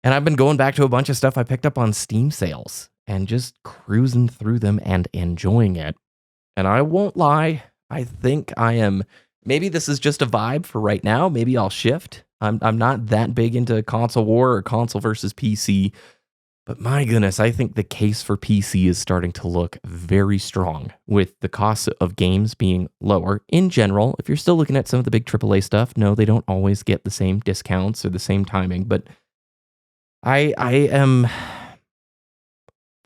and I've been going back to a bunch of stuff I picked up on Steam sales and just cruising through them and enjoying it. And I won't lie, I think I am, maybe this is just a vibe for right now, maybe I'll shift. I'm not that big into console war or console versus PC, but my goodness, I think the case for PC is starting to look very strong with the cost of games being lower. In general, if you're still looking at some of the big AAA stuff, no, they don't always get the same discounts or the same timing, but I am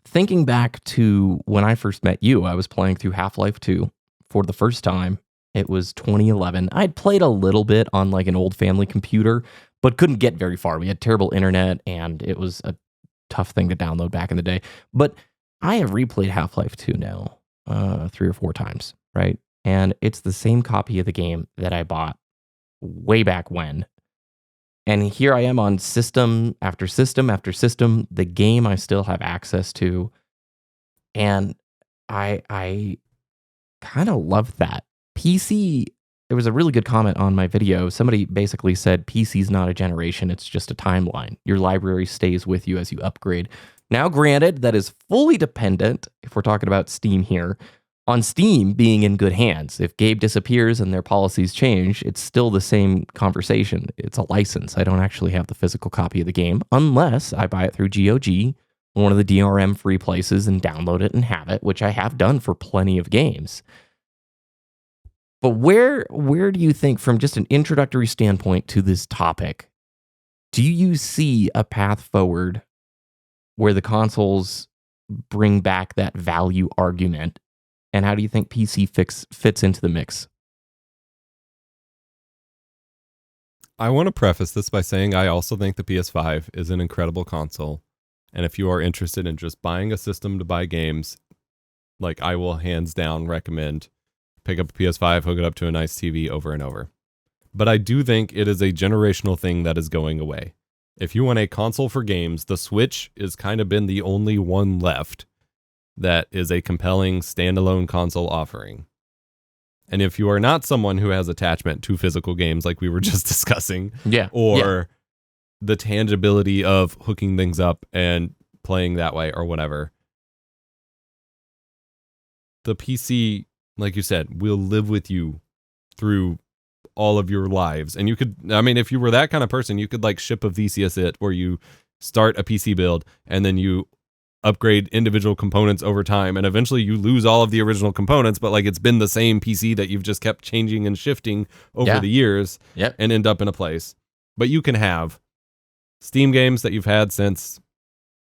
thinking back to when I first met you. I was playing through Half-Life 2 for the first time. It was 2011. I'd played a little bit on like an old family computer, but couldn't get very far. We had terrible internet, and it was a tough thing to download back in the day. But I have replayed Half-Life 2 now 3 or 4 times, right? And it's the same copy of the game that I bought way back when. And here I am on system after system after system, the game I still have access to. And I kind of love that. PC there was a really good comment on my video. Somebody basically said PC's not a generation, it's just a timeline. Your library stays with you as you upgrade. Now, granted, that is fully dependent, if we're talking about Steam here, on Steam being in good hands. If Gabe disappears and their policies change, it's still the same conversation. It's a license. I don't actually have the physical copy of the game unless I buy it through GOG, one of the DRM free places, and download it and have it, which I have done for plenty of games. But where do you think, from just an introductory standpoint to this topic, do you see a path forward where the consoles bring back that value argument? And how do you think PC fits into the mix? I want to preface this by saying I also think the PS5 is an incredible console. And if you are interested in just buying a system to buy games, like, I will hands down recommend pick up a PS5, hook it up to a nice TV over and over. But I do think it is a generational thing that is going away. If you want a console for games, the Switch has kind of been the only one left that is a compelling standalone console offering. And if you are not someone who has attachment to physical games like we were just discussing, or the tangibility of hooking things up and playing that way or whatever, the PC, like you said, will live with you through all of your lives. And you could, I mean, if you were that kind of person, you could like ship a VCS it where you start a PC build and then you upgrade individual components over time, and eventually you lose all of the original components, but like it's been the same PC that you've just kept changing and shifting over the years and end up in a place. But you can have Steam games that you've had since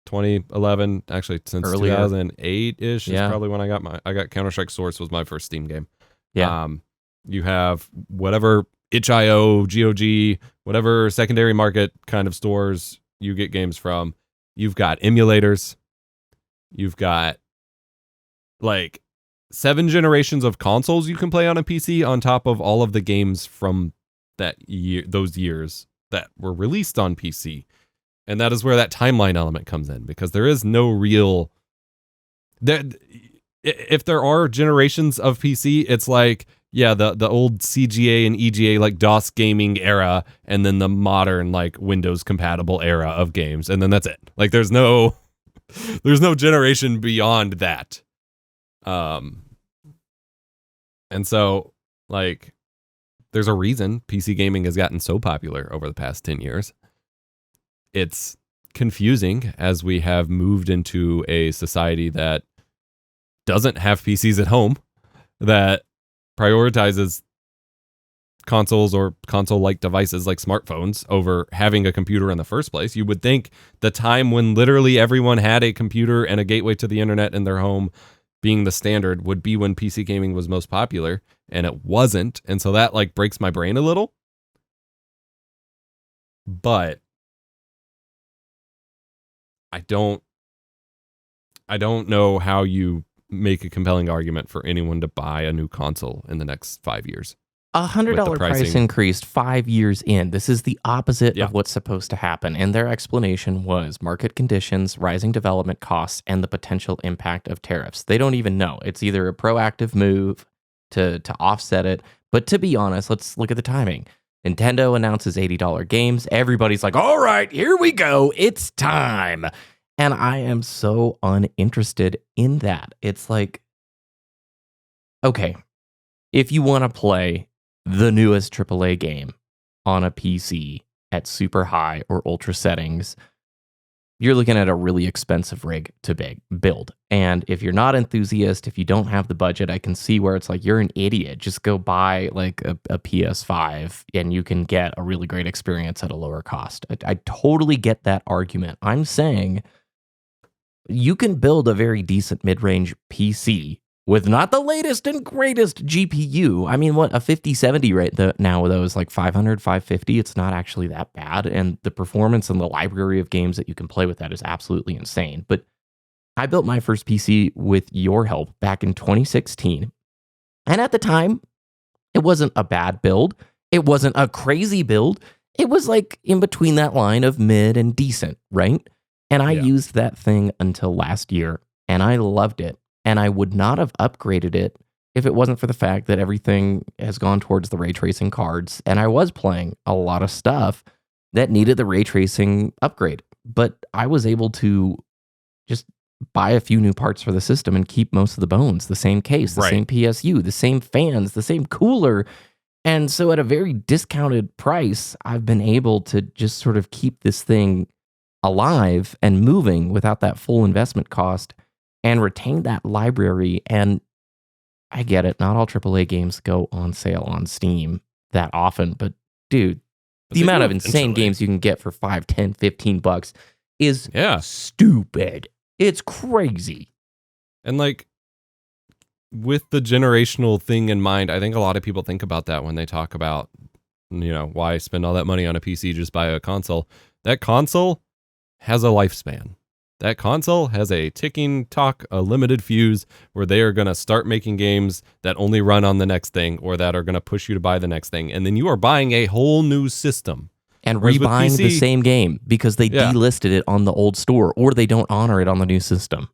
2011, actually since 2008-ish is probably when I got Counter-Strike Source was my first Steam game. You have whatever itch.io, GOG, whatever secondary market kind of stores you get games from. You've got emulators. You've got like 7 generations of consoles you can play on a PC on top of all of the games from that year, those years that were released on PC. And that is where that timeline element comes in, because there is no real if there are generations of PC, it's like, the old CGA and EGA like DOS gaming era, and then the modern like Windows compatible era of games, and then that's it. Like there's no generation beyond that. And so like there's a reason PC gaming has gotten so popular over the past 10 years. It's confusing as we have moved into a society that doesn't have PCs at home, that prioritizes consoles or console-like devices like smartphones over having a computer in the first place. You would think the time when literally everyone had a computer and a gateway to the internet in their home being the standard would be when PC gaming was most popular, and it wasn't. And so that like breaks my brain a little. But I don't know how you make a compelling argument for anyone to buy a new console in the next 5 years. $100 price increase 5 years in. This is the opposite of what's supposed to happen. And their explanation was market conditions, rising development costs, and the potential impact of tariffs. They don't even know. It's either a proactive move to offset it. But to be honest, let's look at the timing. Nintendo announces $80 games. Everybody's like, all right, here we go. It's time. And I am so uninterested in that. It's like, okay, if you want to play the newest AAA game on a PC at super high or ultra settings, you're looking at a really expensive rig to build. And if you're not enthusiast, if you don't have the budget, I can see where it's like, you're an idiot. Just go buy like a PS5 and you can get a really great experience at a lower cost. I totally get that argument. I'm saying you can build a very decent mid-range PC with not the latest and greatest GPU. I mean, what, a 5070 right now with those like 500, 550, it's not actually that bad. And the performance and the library of games that you can play with that is absolutely insane. But I built my first PC with your help back in 2016. And at the time, it wasn't a bad build. It wasn't a crazy build. It was like in between that line of mid and decent, right? And I used that thing until last year, and I loved it. And I would not have upgraded it if it wasn't for the fact that everything has gone towards the ray tracing cards, and I was playing a lot of stuff that needed the ray tracing upgrade. But I was able to just buy a few new parts for the system and keep most of the bones, the same case, the same PSU, the same fans, the same cooler. And so at a very discounted price, I've been able to just sort of keep this thing alive and moving without that full investment cost and retain that library. And I get it, not all AAA games go on sale on Steam that often, but dude, the amount of insane games you can get for $5, $10, $15 is stupid. It's crazy. And like, with the generational thing in mind, I think a lot of people think about that when they talk about, why spend all that money on a PC, just buy a console. That console has a lifespan. That console has a ticking talk, a limited fuse, where they are going to start making games that only run on the next thing, or that are going to push you to buy the next thing. And then you are buying a whole new system. And rebuying the same game because they delisted it on the old store, or they don't honor it on the new system.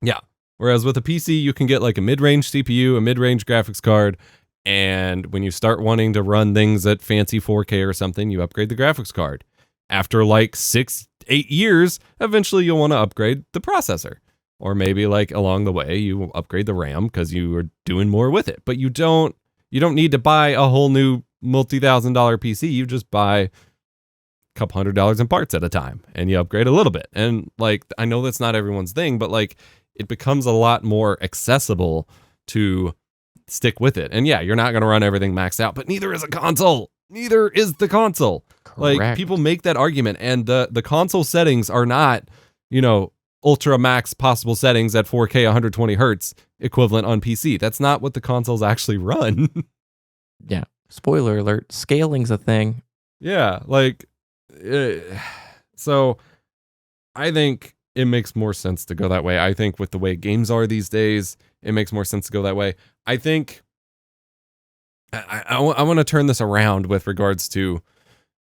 Yeah. Whereas with a PC, you can get like a mid-range CPU, a mid-range graphics card, and when you start wanting to run things at fancy 4K or something, you upgrade the graphics card. After like 6-8 years, eventually you'll want to upgrade the processor. Or maybe like along the way, you upgrade the RAM because you are doing more with it. But you don't need to buy a whole new multi-$1,000 PC. You just buy a couple $100 in parts at a time, and you upgrade a little bit. And like, I know that's not everyone's thing, but like, it becomes a lot more accessible to stick with it. And yeah, you're not going to run everything maxed out, but neither is a console. Neither is the console. Correct. Like, people make that argument, and the console settings are not, ultra max possible settings at 4K 120 hertz equivalent on PC. That's not what the consoles actually run. Yeah. Spoiler alert, scaling's a thing. Yeah, like, so I think it makes more sense to go that way. I think with the way games are these days, it makes more sense to go that way. I think I want to turn this around with regards to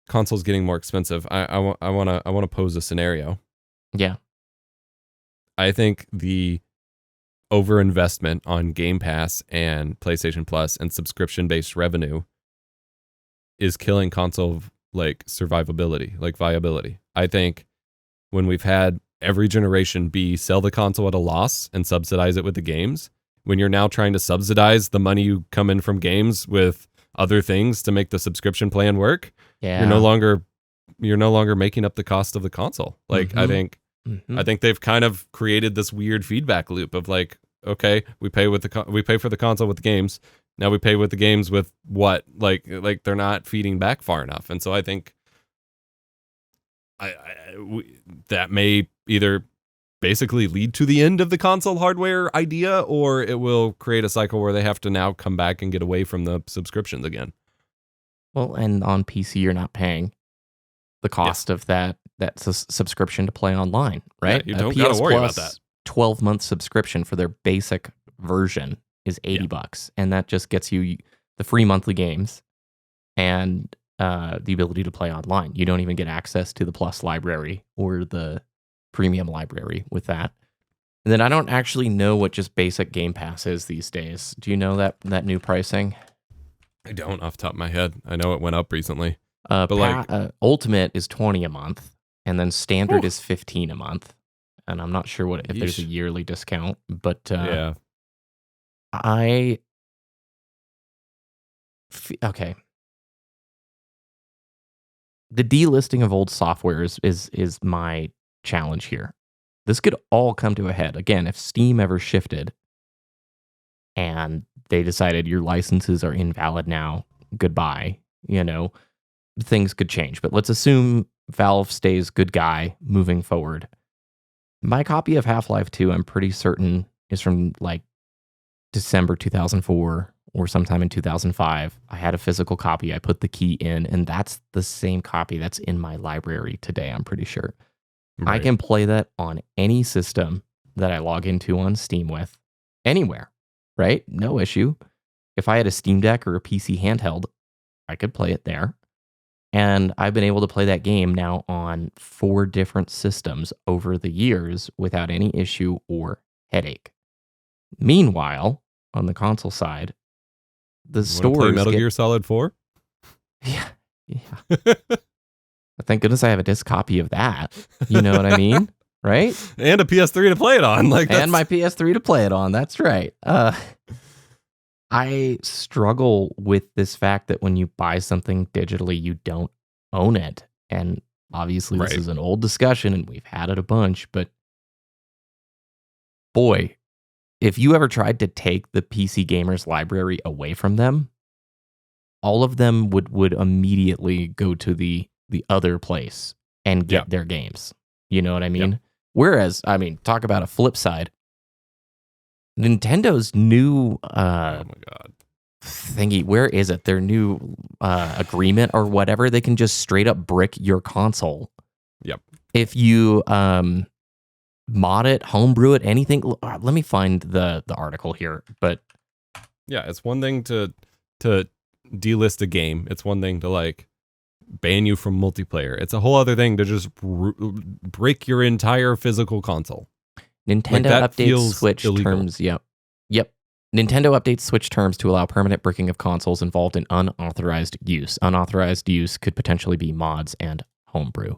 consoles getting more expensive. I want to pose a scenario. Yeah. I think the overinvestment on Game Pass and PlayStation Plus and subscription-based revenue is killing console like survivability, like viability. I think when we've had every generation sell the console at a loss and subsidize it with the games, when you're now trying to subsidize the money you come in from games with other things to make the subscription plan work, you're no longer making up the cost of the console. Like, I think they've kind of created this weird feedback loop of like, okay, we pay for the console with the games. Now we pay with the games with what? Like they're not feeding back far enough. And so I think that may either basically lead to the end of the console hardware idea, or it will create a cycle where they have to now come back and get away from the subscriptions again. Well, and on PC, you're not paying the cost of that subscription to play online, right? Yeah, you don't got to worry about that. 12-month subscription for their basic version is $80, and that just gets you the free monthly games and the ability to play online. You don't even get access to the Plus library or the premium library with that. And then I don't actually know what just basic Game Pass is these days. Do you know that new pricing? I don't off the top of my head. I know it went up recently. But Ultimate is $20 a month, and then Standard is $15 a month. And I'm not sure if there's a yearly discount, but yeah. Okay. The delisting of old software is my challenge here. This could all come to a head. Again, if Steam ever shifted and they decided your licenses are invalid now, goodbye, things could change. But let's assume Valve stays good guy moving forward. My copy of Half-Life 2, I'm pretty certain, is from like December 2004 or sometime in 2005. I had a physical copy. I put the key in, and that's the same copy that's in my library today, I'm pretty sure. Right. I can play that on any system that I log into on Steam with, anywhere, right? No issue. If I had a Steam Deck or a PC handheld, I could play it there. And I've been able to play that game now on 4 different systems over the years without any issue or headache. Meanwhile, on the console side. The Play stores Metal get, Gear Solid 4? yeah. Thank goodness I have a disc copy of that. You know what I mean? Right? And a PS3 to play it on. And my PS3 to play it on. That's right. I struggle with this fact that when you buy something digitally, you don't own it. And obviously, this is an old discussion and we've had it a bunch. But boy, if you ever tried to take the PC Gamers library away from them, all of them would immediately go to the other place and get their games. You know what I mean? Whereas, I mean, talk about a flip side. Nintendo's new oh my god thingy, where is it? Their new agreement or whatever, they can just straight up brick your console. Yep. If you mod it, homebrew it, anything. Let me find the article here. But yeah, it's one thing to delist a game. It's one thing to like ban you from multiplayer. It's a whole other thing to just break your entire physical console. Nintendo updates Switch terms. Yep. Nintendo updates Switch terms to allow permanent bricking of consoles involved in unauthorized use. Unauthorized use could potentially be mods and homebrew.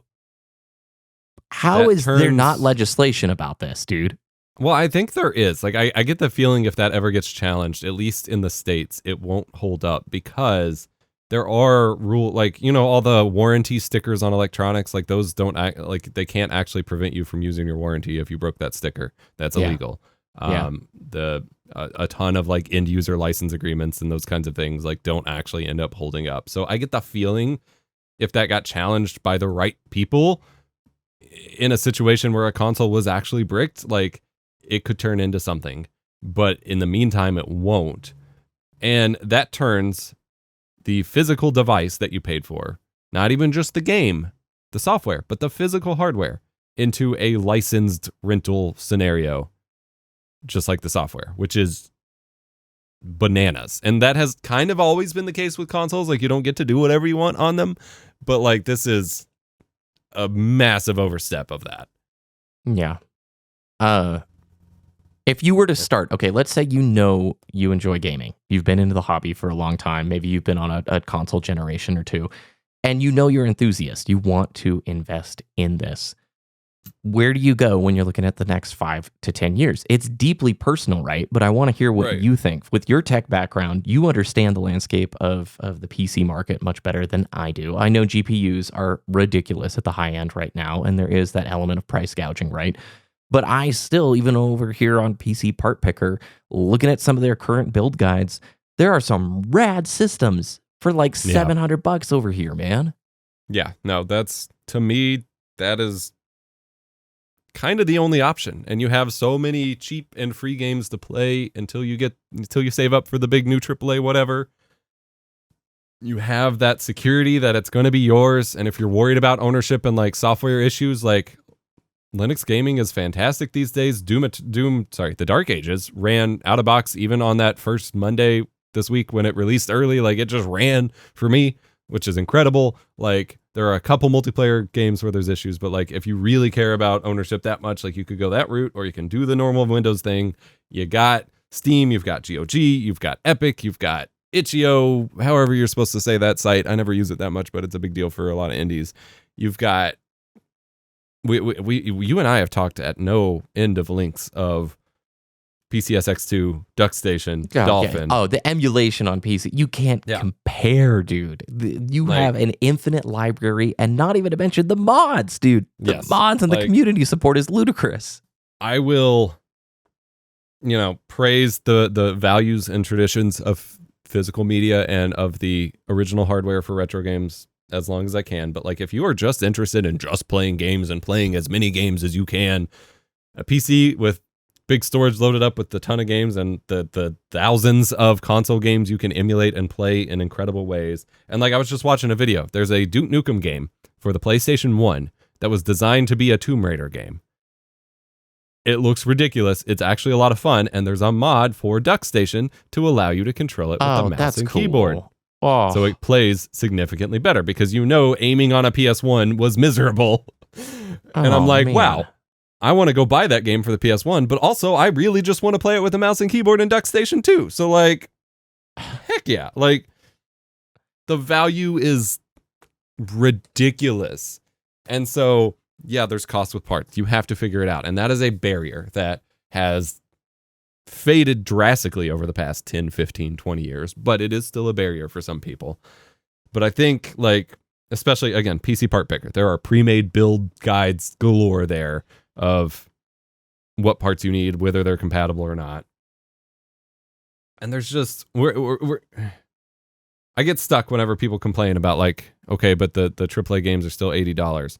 How is there not legislation about this, dude? Well, I think there is. Like, I get the feeling if that ever gets challenged, at least in the States, it won't hold up because there are like, you know, all the warranty stickers on electronics, like those don't act like they can't actually prevent you from using your warranty if you broke that sticker. That's illegal. A ton of like end user license agreements and those kinds of things like don't actually end up holding up. So I get the feeling if that got challenged by the right people in a situation where a console was actually bricked, like it could turn into something. But in the meantime, it won't. And that turns the physical device that you paid for, not even just the game, the software, but the physical hardware, into a licensed rental scenario, just like the software, which is bananas. And that has kind of always been the case with consoles. Like, you don't get to do whatever you want on them, but like this is a massive overstep of that. Yeah. If you were to start, okay, let's say you enjoy gaming. You've been into the hobby for a long time. Maybe you've been on a console generation or two, and you're an enthusiast. You want to invest in this. Where do you go when you're looking at the next 5 to 10 years? It's deeply personal, right? But I want to hear what you think. With your tech background, you understand the landscape of the PC market much better than I do. I know GPUs are ridiculous at the high end right now, and there is that element of price gouging, right? But I still, even over here on PC Part Picker, looking at some of their current build guides, there are some rad systems for like $700 over here, man. Yeah, no, that's, to me, that is kind of the only option. And you have so many cheap and free games to play until you save up for the big new AAA whatever. You have that security that it's going to be yours. And if you're worried about ownership and like software issues, like Linux gaming is fantastic these days. The Dark Ages ran out of box even on that first Monday this week when it released early. Like, it just ran for me, which is incredible. Like, there are a couple multiplayer games where there's issues, but like if you really care about ownership that much, like you could go that route, or you can do the normal Windows thing. You got Steam, you've got GOG, you've got Epic, you've got itch.io, however you're supposed to say that site. I never use it that much, but it's a big deal for a lot of indies. You've got you and I have talked at no end of links of PCSX2, DuckStation, Dolphin. Oh, the emulation on PC. You can't compare, dude. You have an infinite library, and not even to mention the mods, dude. The mods and the community support is ludicrous. I will, praise the values and traditions of physical media and of the original hardware for retro games as long as I can. But like, if you are just interested in just playing games and playing as many games as you can, a PC with big storage loaded up with a ton of games and the thousands of console games you can emulate and play in incredible ways. And like, I was just watching a video. There's a Duke Nukem game for the PlayStation 1 that was designed to be a Tomb Raider game. It looks ridiculous. It's actually a lot of fun. And there's a mod for DuckStation to allow you to control it with a mouse and keyboard. Oh. So it plays significantly better because aiming on a PS1 was miserable. And I'm like, wow. I want to go buy that game for the PS1, but also I really just want to play it with a mouse and keyboard and DuckStation 2. So like, heck yeah. Like, the value is ridiculous. And so, yeah, there's cost with parts. You have to figure it out. And that is a barrier that has faded drastically over the past 10, 15, 20 years, but it is still a barrier for some people. But I think, like, especially, again, PC Part Picker, there are pre-made build guides galore there of what parts you need, whether they're compatible or not. And there's just, I get stuck whenever people complain about, like, okay, but the AAA games are still $80.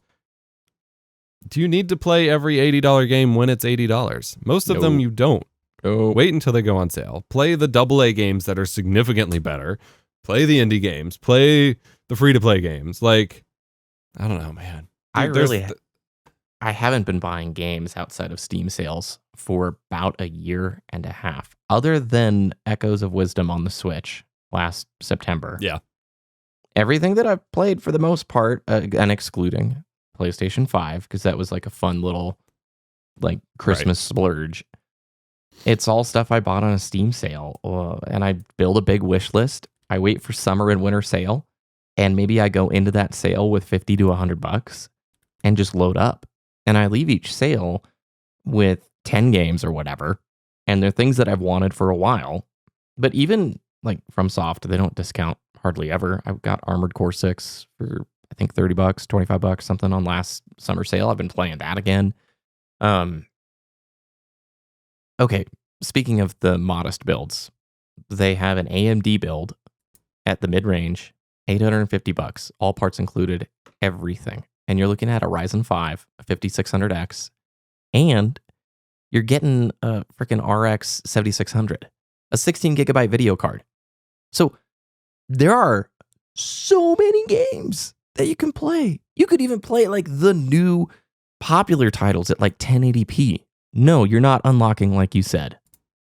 Do you need to play every $80 game when it's $80? Most of them you don't. Wait until they go on sale. Play the AA games that are significantly better. Play the indie games. Play the free-to-play games. Like, I don't know, man. Dude, I haven't been buying games outside of Steam sales for about a year and a half, other than Echoes of Wisdom on the Switch last September. Yeah. Everything that I've played for the most part, and excluding PlayStation 5, because that was like a fun little like Christmas splurge. It's all stuff I bought on a Steam sale, and I build a big wish list. I wait for summer and winter sale, and maybe I go into that sale with $50 to $100 and just load up. And I leave each sale with 10 games or whatever, and they're things that I've wanted for a while. But even like FromSoft, they don't discount hardly ever. I got Armored Core 6 for I think $30, $25, something on last summer sale. I've been playing that again. Okay, speaking of the modest builds, they have an AMD build at the mid-range, $850, all parts included, everything. And you're looking at a Ryzen 5, a 5600X, and you're getting a freaking RX 7600, a 16 gigabyte video card. So there are so many games that you can play. You could even play like the new popular titles at like 1080p. No, you're not unlocking, like you said,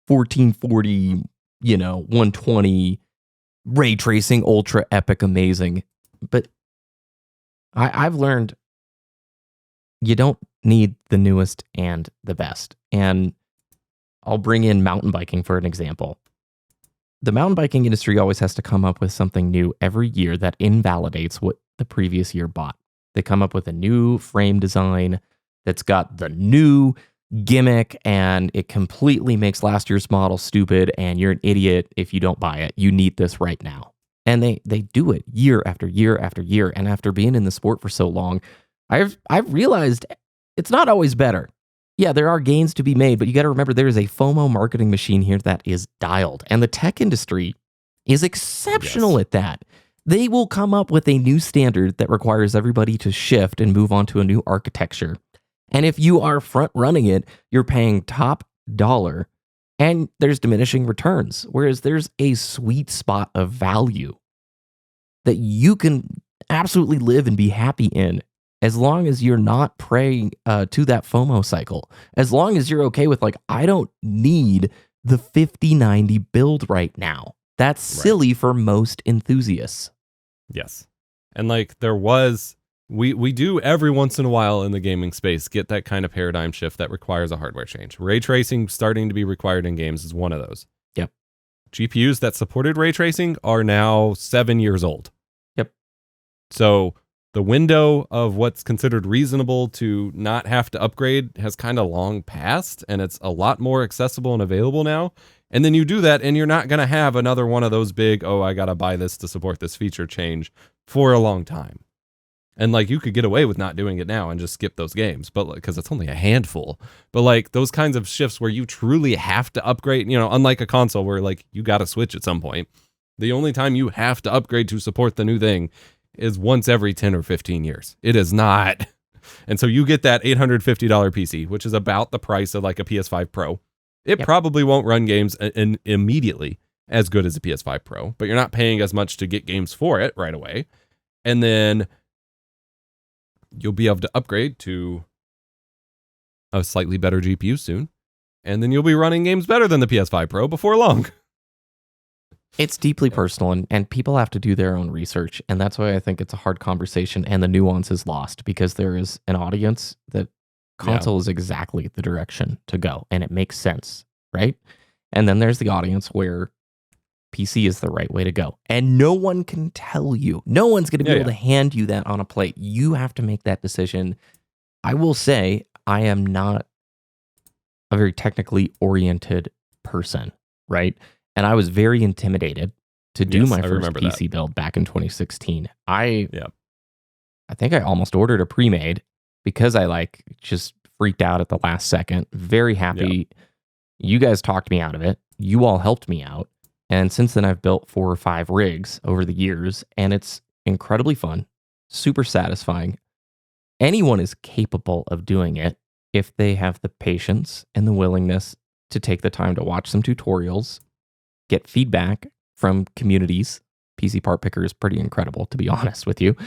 1440, 120, ray tracing, ultra epic, amazing. But I've learned you don't need the newest and the best. And I'll bring in mountain biking for an example. The mountain biking industry always has to come up with something new every year that invalidates what the previous year bought. They come up with a new frame design that's got the new gimmick, and it completely makes last year's model stupid, and you're an idiot if you don't buy it. You need this right now. And they do it year after year after year. And after being in the sport for so long, I've realized it's not always better. Yeah, there are gains to be made, but you got to remember there is a FOMO marketing machine here that is dialed. And the tech industry is exceptional at that. They will come up with a new standard that requires everybody to shift and move on to a new architecture. And if you are front running it, you're paying top dollar, and there's diminishing returns. Whereas there's a sweet spot of value that you can absolutely live and be happy in, as long as you're not preying to that FOMO cycle. As long as you're okay with, like, I don't need the 5090 build right now. That's silly for most enthusiasts. Yes. And like we do every once in a while in the gaming space get that kind of paradigm shift that requires a hardware change. Ray tracing starting to be required in games is one of those. Yep. GPUs that supported ray tracing are now 7 years old. Yep. So the window of what's considered reasonable to not have to upgrade has kind of long passed, and it's a lot more accessible and available now. And then you do that, and you're not going to have another one of those big, I got to buy this to support this feature change for a long time. And like, you could get away with not doing it now and just skip those games, but because it's only a handful. But like those kinds of shifts where you truly have to upgrade, unlike a console where like you got to switch at some point, the only time you have to upgrade to support the new thing is once every 10 or 15 years. It is not. And so you get that $850 PC, which is about the price of like a PS5 Pro. It probably won't run games immediately as good as a PS5 Pro, but you're not paying as much to get games for it right away. And then you'll be able to upgrade to a slightly better GPU soon. And then you'll be running games better than the PS5 Pro before long. It's deeply personal, and people have to do their own research. And that's why I think it's a hard conversation, and the nuance is lost, because there is an audience that Console is exactly the direction to go, and it makes sense, right? And then there's the audience where PC is the right way to go. And no one can tell you. No one's going to be able to hand you that on a plate. You have to make that decision. I will say I am not a very technically oriented person, right? And I was very intimidated to do my first PC build back in 2016. I think I almost ordered a pre-made because I just freaked out at the last second. Very happy. You guys talked me out of it. You all helped me out. And since then, I've built 4 or 5 rigs over the years, and it's incredibly fun, super satisfying. Anyone is capable of doing it if they have the patience and the willingness to take the time to watch some tutorials, get feedback from communities. PC Part Picker is pretty incredible, to be honest with you.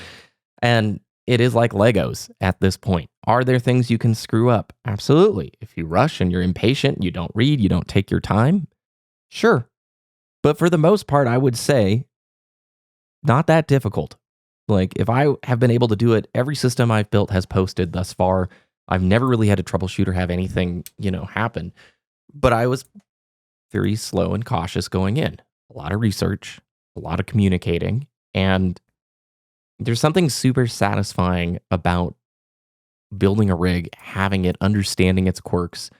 And it is like Legos at this point. Are there things you can screw up? Absolutely. If you rush and you're impatient, you don't read, you don't take your time, sure. But for the most part, I would say not that difficult. Like, if I have been able to do it, every system I've built has posted thus far. I've never really had to troubleshoot or have anything, happen. But I was very slow and cautious going in. A lot of research, a lot of communicating, and there's something super satisfying about building a rig, having it, understanding its quirks.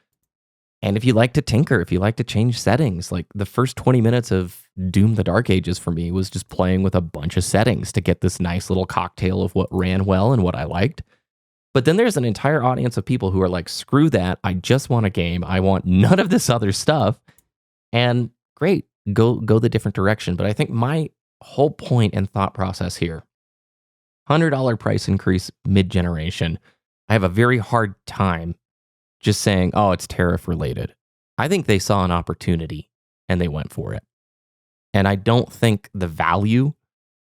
And if you like to tinker, if you like to change settings, like the first 20 minutes of Doom the Dark Ages for me was just playing with a bunch of settings to get this nice little cocktail of what ran well and what I liked. But then there's an entire audience of people who are like, screw that. I just want a game. I want none of this other stuff. And great, go the different direction. But I think my whole point and thought process here, $100 price increase mid-generation, I have a very hard time just saying, oh, it's tariff related. I think they saw an opportunity and they went for it. And I don't think the value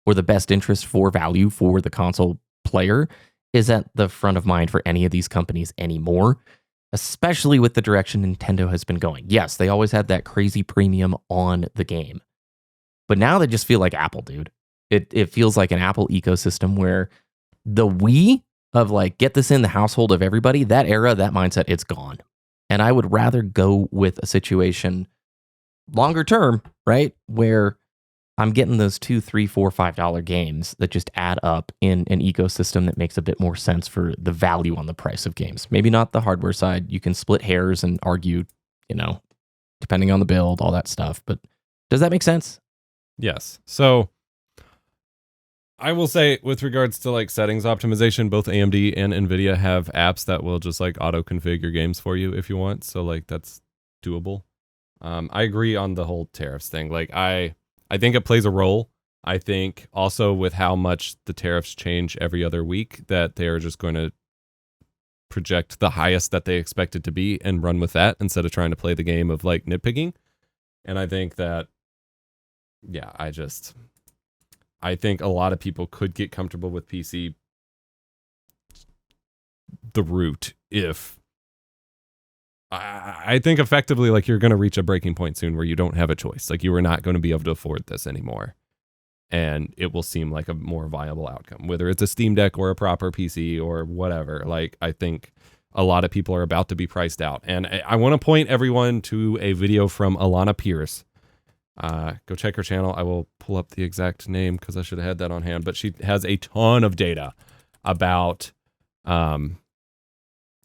or the best interest for value for the console player is at the front of mind for any of these companies anymore, especially with the direction Nintendo has been going. Yes, they always had that crazy premium on the game. But now they just feel like Apple, dude. It feels like an Apple ecosystem where the Wii of like, get this in the household of everybody, that era, that mindset, it's gone. And I would rather go with a situation longer term, right? Where I'm getting those $2, $3, $4, $5 games that just add up in an ecosystem that makes a bit more sense for the value on the price of games. Maybe not the hardware side. You can split hairs and argue, depending on the build, all that stuff. But does that make sense? Yes. So I will say, with regards to like settings optimization, both AMD and NVIDIA have apps that will just like auto configure games for you if you want. So like that's doable. I agree on the whole tariffs thing. Like I think it plays a role. I think also with how much the tariffs change every other week, that they are just going to project the highest that they expect it to be and run with that instead of trying to play the game of like nitpicking. And I think that, I think a lot of people could get comfortable with PC, the root, if I think effectively like you're going to reach a breaking point soon where you don't have a choice. Like you are not going to be able to afford this anymore. And it will seem like a more viable outcome, whether it's a Steam Deck or a proper PC or whatever. Like I think a lot of people are about to be priced out. And I want to point everyone to a video from Alana Pierce. Go check her channel. I will pull up the exact name because I should have had that on hand. But she has a ton of data about,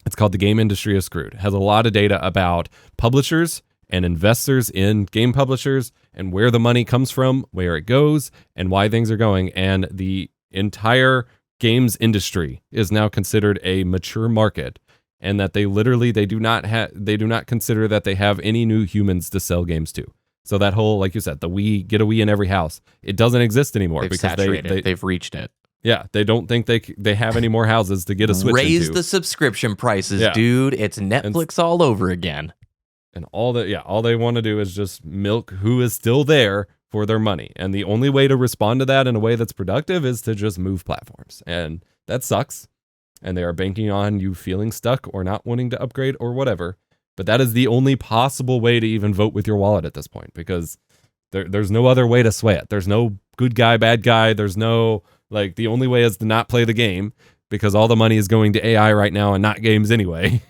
it's called The Game Industry is Screwed. It has a lot of data about publishers and investors in game publishers and where the money comes from, where it goes, and why things are going. And the entire games industry is now considered a mature market, and that they do not consider that they have any new humans to sell games to. So that whole, like you said, the Wii, get a Wii in every house, it doesn't exist anymore. They've saturated. They've reached it. Yeah, they don't think they have any more houses to get a Switch Raise into. the subscription prices, dude. It's Netflix all over again. And all they want to do is just milk who is still there for their money. And the only way to respond to that in a way that's productive is to just move platforms. And that sucks. And they are banking on you feeling stuck or not wanting to upgrade or whatever. But that is the only possible way to even vote with your wallet at this point, because there's no other way to sway it. There's no good guy, bad guy. There's no, like, the only way is to not play the game. because all the money is going to AI right now and not games anyway.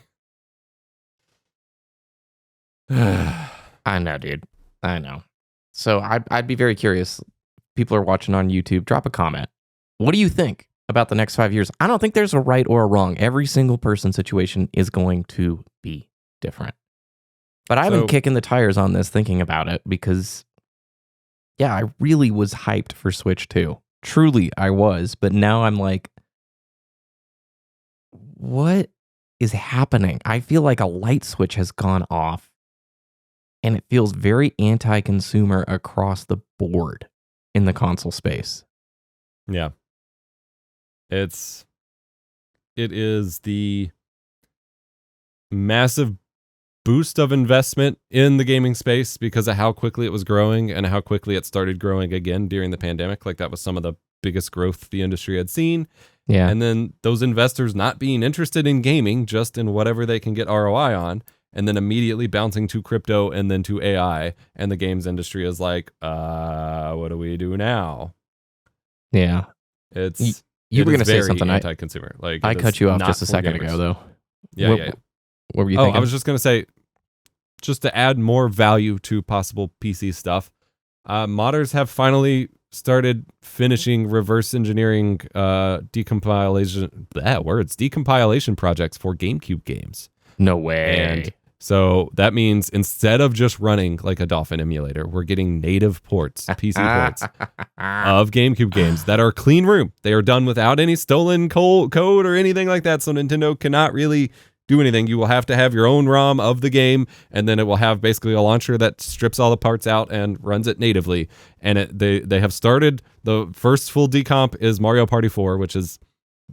I know, dude. I know. So I'd be very curious. People are watching on YouTube. Drop a comment. What do you think about the next 5 years? I don't think there's a right or a wrong. Every single person's situation is going to be different. But I've been kicking the tires on this, thinking about it, because, yeah, I really was hyped for Switch 2. Truly, I was. But now I'm like, what is happening? I feel like a light switch has gone off. And it feels very anti-consumer across the board in the console space. Yeah. It is the massive boost of investment in the gaming space because of how quickly it was growing and how quickly it started growing again during the pandemic. Like, that was some of the biggest growth the industry had seen. Yeah. And then those investors not being interested in gaming, just in whatever they can get ROI on, and then immediately bouncing to crypto and then to AI, and the games industry is like, what do we do now? Yeah. You were going to say something. Anti-consumer. Like, I cut you off just a second ago, though. Yeah. What were you thinking? I was just going to say, just to add more value to possible PC stuff, modders have finally started finishing reverse engineering decompilation projects for GameCube games. No way. And so that means instead of just running like a Dolphin emulator, we're getting native ports, PC ports of GameCube games that are clean room. They are done without any stolen code or anything like that. So Nintendo cannot really do anything. You will have to have your own ROM of the game, and then it will have basically a launcher that strips all the parts out and runs it natively. And they have started. The first full decomp is Mario Party 4, which is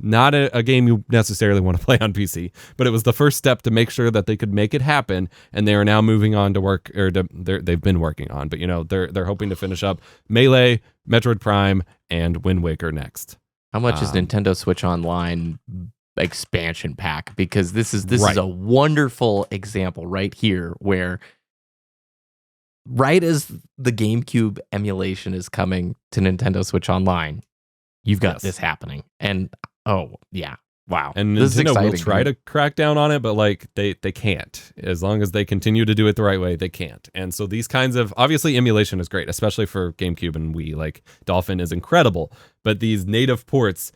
not a game you necessarily want to play on PC, but it was the first step to make sure that they could make it happen. And they are now moving on to work, or they've been working on, but they're hoping to finish up Melee, Metroid Prime, and Wind Waker next. How much is Nintendo Switch Online expansion pack? Because this is a wonderful example right here, where right as the GameCube emulation is coming to Nintendo Switch Online, you've got this happening. And oh yeah, wow. And this Nintendo will try to crack down on it, but like they can't. As long as they continue to do it the right way, they can't. And so these kinds of, obviously emulation is great, especially for GameCube and Wii. Like, Dolphin is incredible, but these native ports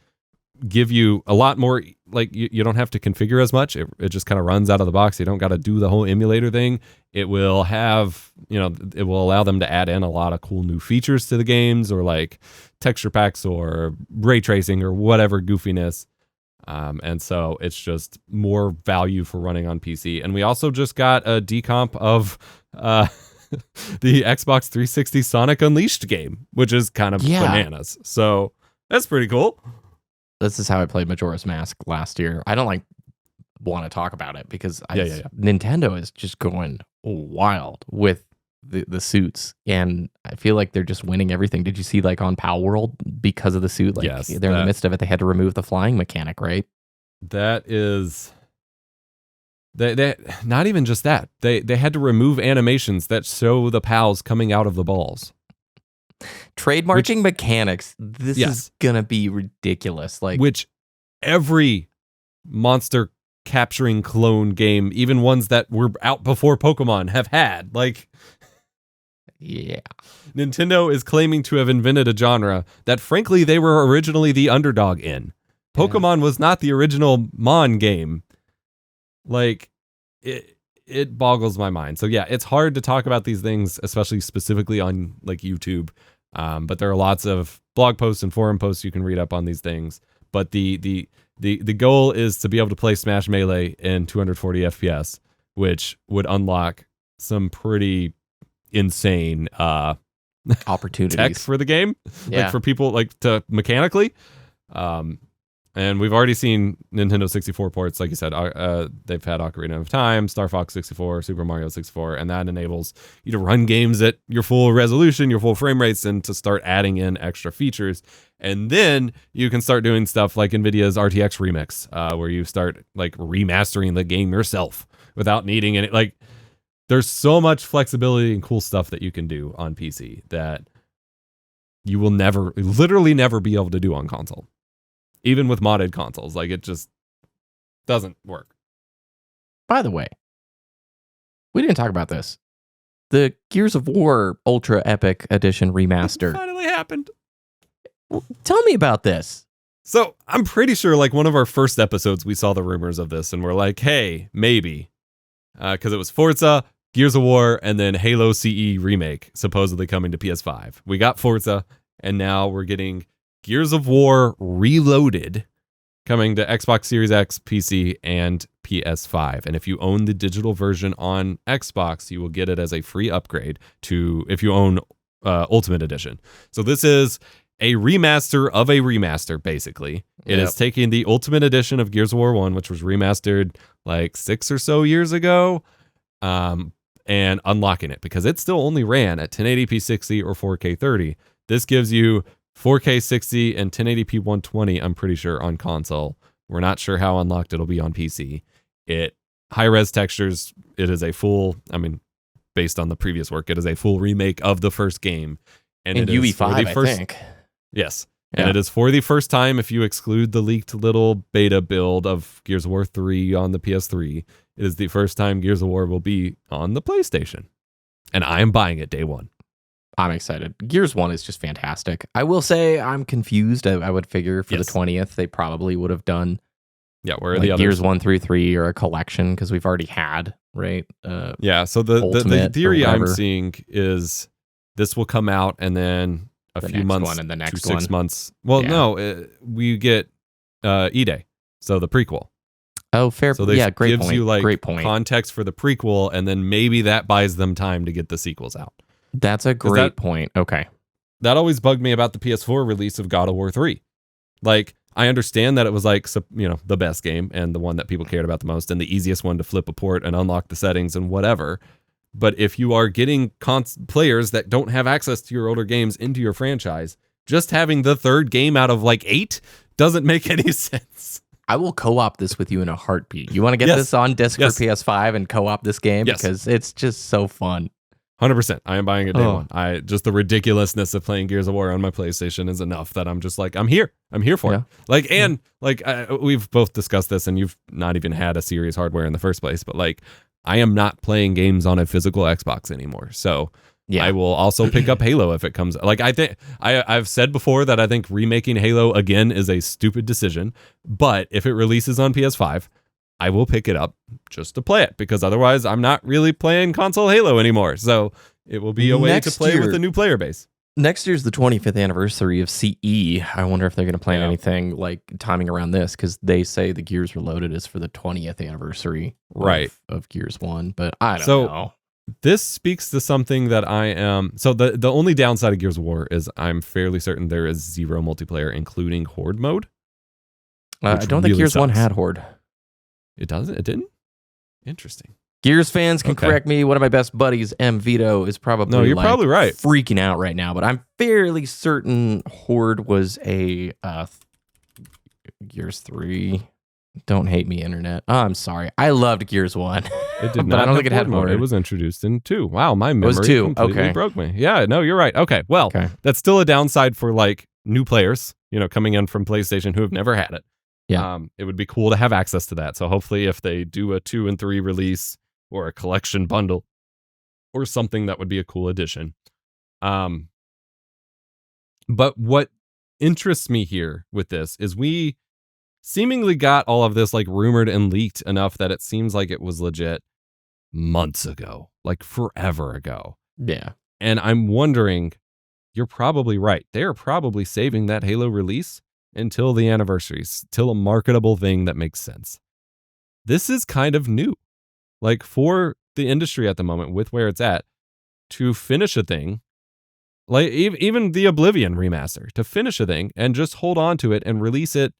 give you a lot more. Like, you don't have to configure as much. It just kind of runs out of the box. You don't got to do the whole emulator thing. It will have, it will allow them to add in a lot of cool new features to the games, or like texture packs or ray tracing or whatever goofiness. And so it's just more value for running on PC. And we also just got a decomp of the Xbox 360 Sonic Unleashed game, which is kind of bananas. So that's pretty cool. This is how I played Majora's Mask last year. I don't want to talk about it because Nintendo is just going wild with the suits, and I feel like they're just winning everything. Did you see on Pal World, because of the suit? Yes, they're in the midst of it. They had to remove the flying mechanic, right? That is, they not even just that. They had to remove animations that show the pals coming out of the balls. Trademarking mechanics. This is gonna be ridiculous. Which every monster capturing clone game, even ones that were out before Pokemon, have had. Yeah. Nintendo is claiming to have invented a genre that, frankly, they were originally the underdog in. Pokemon was not the original Mon game. It boggles my mind. So yeah, it's hard to talk about these things, especially specifically on YouTube. But there are lots of blog posts and forum posts you can read up on these things. But the goal is to be able to play Smash Melee in 240 FPS, which would unlock some pretty insane opportunities tech for the game, for people to mechanically. And we've already seen Nintendo 64 ports, like you said. They've had Ocarina of Time, Star Fox 64, Super Mario 64, and that enables you to run games at your full resolution, your full frame rates, and to start adding in extra features. And then you can start doing stuff like NVIDIA's RTX Remix, where you start remastering the game yourself without needing any. There's so much flexibility and cool stuff that you can do on PC that you will literally never be able to do on console. even with modded consoles. Like, it just doesn't work. By the way, we didn't talk about this. The Gears of War Ultra Epic Edition remaster. It finally happened. Tell me about this. So I'm pretty sure, like, one of our first episodes, we saw the rumors of this and we're like, hey, maybe. Because it was Forza, Gears of War, and then Halo CE Remake, supposedly coming to PS5. We got Forza, and now we're getting Gears of War Reloaded, coming to Xbox Series X, PC, and PS5. And if you own the digital version on Xbox, you will get it as a free upgrade to if you own Ultimate Edition. So this is a remaster of a remaster, basically. It is taking the Ultimate Edition of Gears of War 1, which was remastered like 6 or so years ago, and unlocking it because it still only ran at 1080p 60 or 4K 30. This gives you 4K 60 and 1080p 120, I'm pretty sure, on console. We're not sure how unlocked it'll be on PC. It high-res textures. It is a full, based on the previous work, it is a full remake of the first game. And in UE5, I think. Yes. Yeah. And it is for the first time, if you exclude the leaked little beta build of Gears of War 3 on the PS3, it is the first time Gears of War will be on the PlayStation. And I am buying it day one. I'm excited. Gears 1 is just fantastic. I will say I'm confused. I would figure for the 20th, they probably would have done where are the others? Gears 1 through 3 or a collection because we've already had, right? So the theory I'm seeing is this will come out and then a few months and the next to 6 months. Well, no, we get E-Day, so the prequel. Oh, fair. So this great gives point. you like great point. Context for the prequel, and then maybe that buys them time to get the sequels out. That's a great point. Okay. That always bugged me about the PS4 release of God of War 3. Like, I understand that it was like, the best game and the one that people cared about the most and the easiest one to flip a port and unlock the settings and whatever. But if you are getting players that don't have access to your older games into your franchise, just having the third game out of like 8 doesn't make any sense. I will co-op this with you in a heartbeat. You want to get this on disc for PS5 and co-op this game? Because it's just so fun. 100%. I am buying it day one. Just the ridiculousness of playing Gears of War on my PlayStation is enough that I'm just like, I'm here for it. Like, and we've both discussed this, and you've not even had a series hardware in the first place, but like, I am not playing games on a physical Xbox anymore. So I will also pick up Halo if it comes. Like, I think I've said before that I think remaking Halo again is a stupid decision, but if it releases on PS5, I will pick it up just to play it, because otherwise I'm not really playing console Halo anymore. So it will be a way to play with a new player base. Next year's the 25th anniversary of CE. I wonder if they're going to plan anything like timing around this, because they say the Gears Reloaded is for the 20th anniversary of Gears 1, but I don't know. This speaks to something that I am... So the only downside of Gears of War is I'm fairly certain there is 0 multiplayer, including Horde mode. I don't think Gears 1 had Horde. It doesn't? It didn't? Interesting. Gears fans can correct me. One of my best buddies, M. Vito, is probably probably right. Freaking out right now, but I'm fairly certain Horde was a Gears 3. Don't hate me, internet. Oh, I'm sorry. I loved Gears 1. It did not. I don't think it had Horde. It was introduced in 2. Wow, my memory completely broke me. Yeah, no, you're right. Okay, well, that's still a downside for like new players, coming in from PlayStation who have never had it. Yeah. It would be cool to have access to that. So hopefully if they do a 2 and 3 release or a collection bundle or something, that would be a cool addition. But what interests me here with this is we seemingly got all of this like rumored and leaked enough that it seems like it was legit months ago, like forever ago. Yeah. And I'm wondering, you're probably right. They're probably saving that Halo release until the anniversaries, till a marketable thing that makes sense. This is kind of new. Like, for the industry at the moment, with where it's at, to finish a thing, like even the Oblivion remaster, to finish a thing and just hold on to it and release it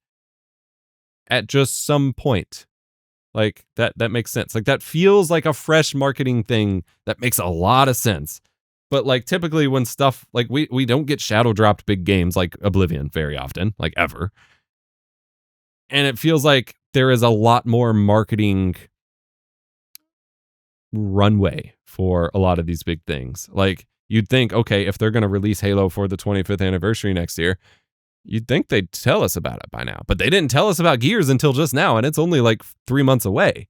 at just some point. Like, that makes sense. Like, that feels like a fresh marketing thing that makes a lot of sense. But like, typically when stuff like we don't get shadow dropped big games like Oblivion very often, like ever. And it feels like there is a lot more marketing runway for a lot of these big things. Like, you'd think, okay, if they're going to release Halo for the 25th anniversary next year, You'd think they'd tell us about it by now, but they didn't tell us about Gears until just now, and it's only like 3 months away.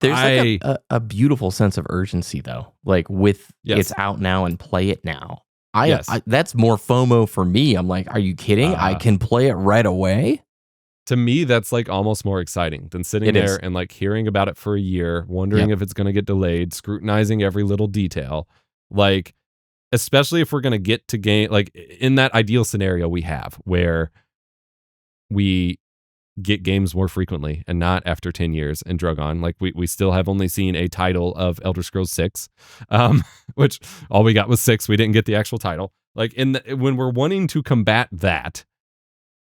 There's like a beautiful sense of urgency, though. Like with it's out now and play it now. I that's more FOMO for me. I'm like, are you kidding? I can play it right away. To me, that's like almost more exciting than sitting there and like hearing about it for a year, wondering if it's going to get delayed, scrutinizing every little detail. Like, especially if we're going to get to game, like in that ideal scenario we have where we get games more frequently and not after 10 years and drug on. Like we still have only seen a title of Elder Scrolls 6, which all we got was 6. We didn't get the actual title. Like when we're wanting to combat that,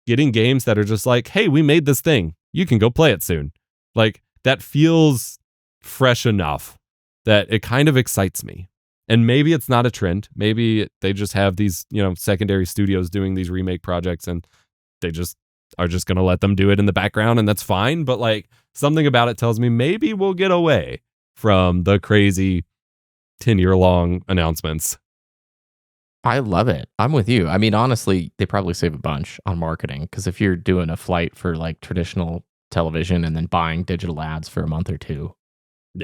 getting games that are just like, hey, we made this thing. You can go play it soon. Like that feels fresh enough that it kind of excites me. And maybe it's not a trend. Maybe they just have these, secondary studios doing these remake projects and they just are just going to let them do it in the background and that's fine. But like something about it tells me maybe we'll get away from the crazy 10-year-long announcements. I love it. I'm with you. I mean, honestly, they probably save a bunch on marketing because if you're doing a flight for like traditional television and then buying digital ads for a month or two,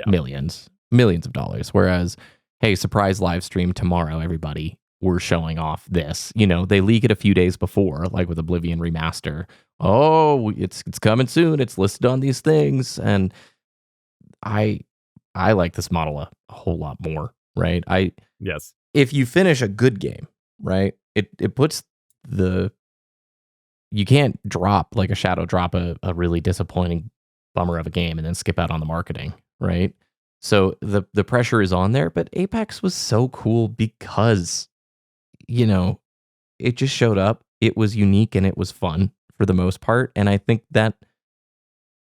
millions of dollars. Whereas, hey, surprise live stream tomorrow, everybody. We're showing off this. They leak it a few days before, like with Oblivion Remaster. Oh, it's coming soon. It's listed on these things. And I like this model a whole lot more, right? Yes. If you finish a good game, right, it puts you can't drop like a shadow drop a really disappointing bummer of a game and then skip out on the marketing, right? So the pressure is on there, but Apex was so cool because, it just showed up. It was unique and it was fun for the most part. And I think that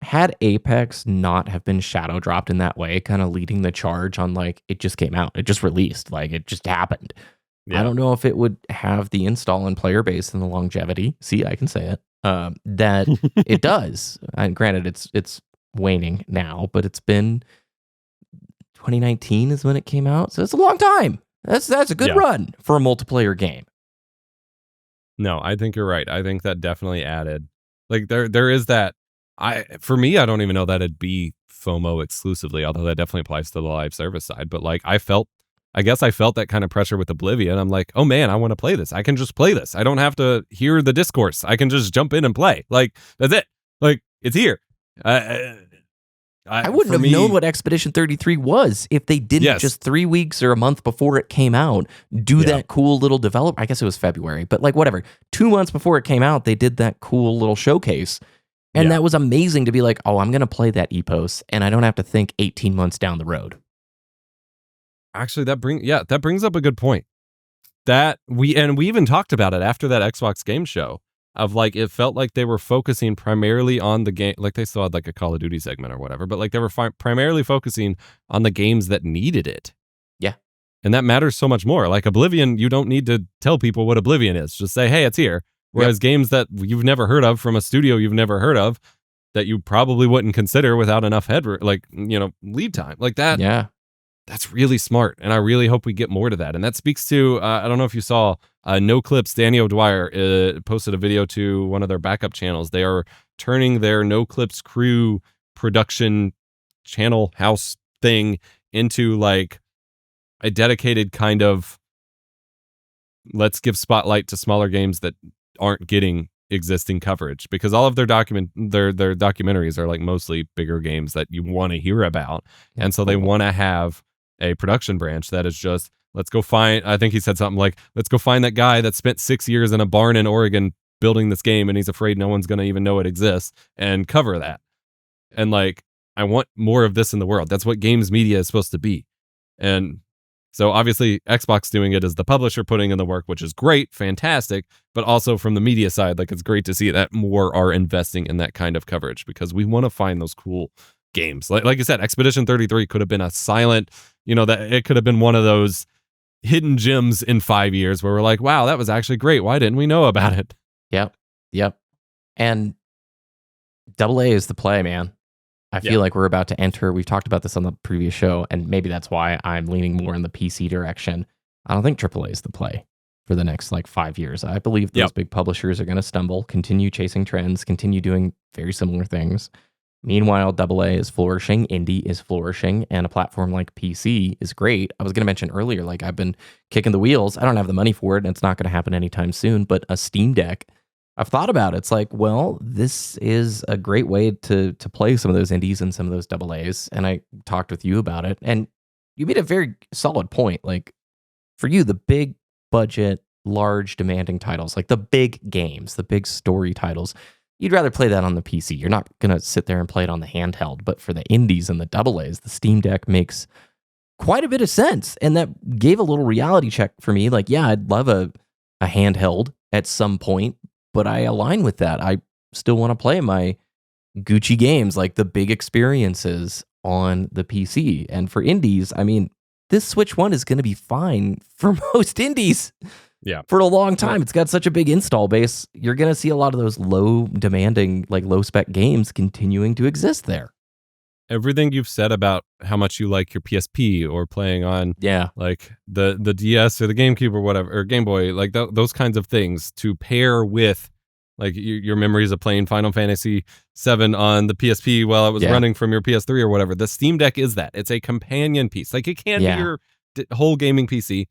had Apex not have been shadow dropped in that way, kind of leading the charge on like, it just came out, it just released, like it just happened. Yeah. I don't know if it would have the install and player base and the longevity. See, I can say it. That it does. And granted, it's waning now, but it's been 2019 is when it came out, so it's a long time. That's a good run for a multiplayer game. No, I think you're right. I think that definitely added. Like there is that. For me, I don't even know that it'd be FOMO exclusively, although that definitely applies to the live service side. But like I guess I felt that kind of pressure with Oblivion. I'm like, oh man, I want to play this. I can just play this. I don't have to hear the discourse. I can just jump in and play. Like that's it. Like it's here. I wouldn't have known what Expedition 33 was if they didn't just 3 weeks or a month before it came out do that cool little develop. I guess it was February, but like whatever. 2 months before it came out, they did that cool little showcase. And that was amazing to be like, oh, I'm going to play that Epos and I don't have to think 18 months down the road. Actually, that brings up a good point. That we even talked about it after that Xbox game show of like, it felt like they were focusing primarily on the game. Like they still had like a Call of Duty segment or whatever, but like they were primarily focusing on the games that needed it. Yeah. And that matters so much more. Like Oblivion, you don't need to tell people what Oblivion is. Just say, hey, it's here. Whereas games that you've never heard of from a studio you've never heard of that you probably wouldn't consider without enough lead time like that. Yeah. That's really smart. And I really hope we get more to that. And that speaks to, I don't know if you saw No Clips, Danny O'Dwyer posted a video to one of their backup channels. They are turning their No Clips crew production channel house thing into like a dedicated kind of, let's give spotlight to smaller games that aren't getting existing coverage, because all of their documentaries are like mostly bigger games that you want to hear about. And so they want to have a production branch that is just, let's go find, I think he said something like, let's go find that guy that spent 6 years in a barn in Oregon building this game and he's afraid no one's going to even know it exists, and cover that. And like, I want more of this in the world. That's what games media is supposed to be. And so obviously Xbox doing it as the publisher putting in the work, which is great, fantastic, but also from the media side, like it's great to see that more are investing in that kind of coverage, because we want to find those cool games. Like you said, Expedition 33 could have been a silent, that it could have been one of those hidden gems in 5 years where we're like, wow, that was actually great. Why didn't we know about it? Yep. And AA is the play, man. I feel like we're about to enter. We've talked about this on the previous show, and maybe that's why I'm leaning more in the PC direction. I don't think AAA is the play. for the next like 5 years. I believe those big publishers are going to stumble, continue chasing trends, continue doing very similar things. Meanwhile, AA is flourishing, indie is flourishing, and a platform like PC is great. I was going to mention earlier, like I've been kicking the wheels. I don't have the money for it, and it's not going to happen anytime soon, but a Steam Deck, I've thought about it. It's like, well, this is a great way to play some of those indies and some of those AA's, and I talked with you about it, and you made a very solid point. Like, for you, the big budget, large, demanding titles, like the big games, the big story titles, you'd rather play that on the PC. You're not going to sit there and play it on the handheld. But for the indies and the AA's, the Steam Deck makes quite a bit of sense. And that gave a little reality check for me. Like, yeah, I'd love a handheld at some point, but I align with that. I still want to play my Gucci games, like the big experiences on the PC. And for indies, I mean, this Switch 1 is going to be fine for most indies. Yeah. For a long time. It's got such a big install base. You're going to see a lot of those low demanding, like low spec games continuing to exist there. Everything you've said about how much you like your PSP or playing on like the DS or the GameCube or whatever, or Game Boy, like those kinds of things to pair with like your memories of playing Final Fantasy 7 on the PSP while it was running from your PS3 or whatever. The Steam Deck is that. It's a companion piece. Like it can't be your whole gaming PC,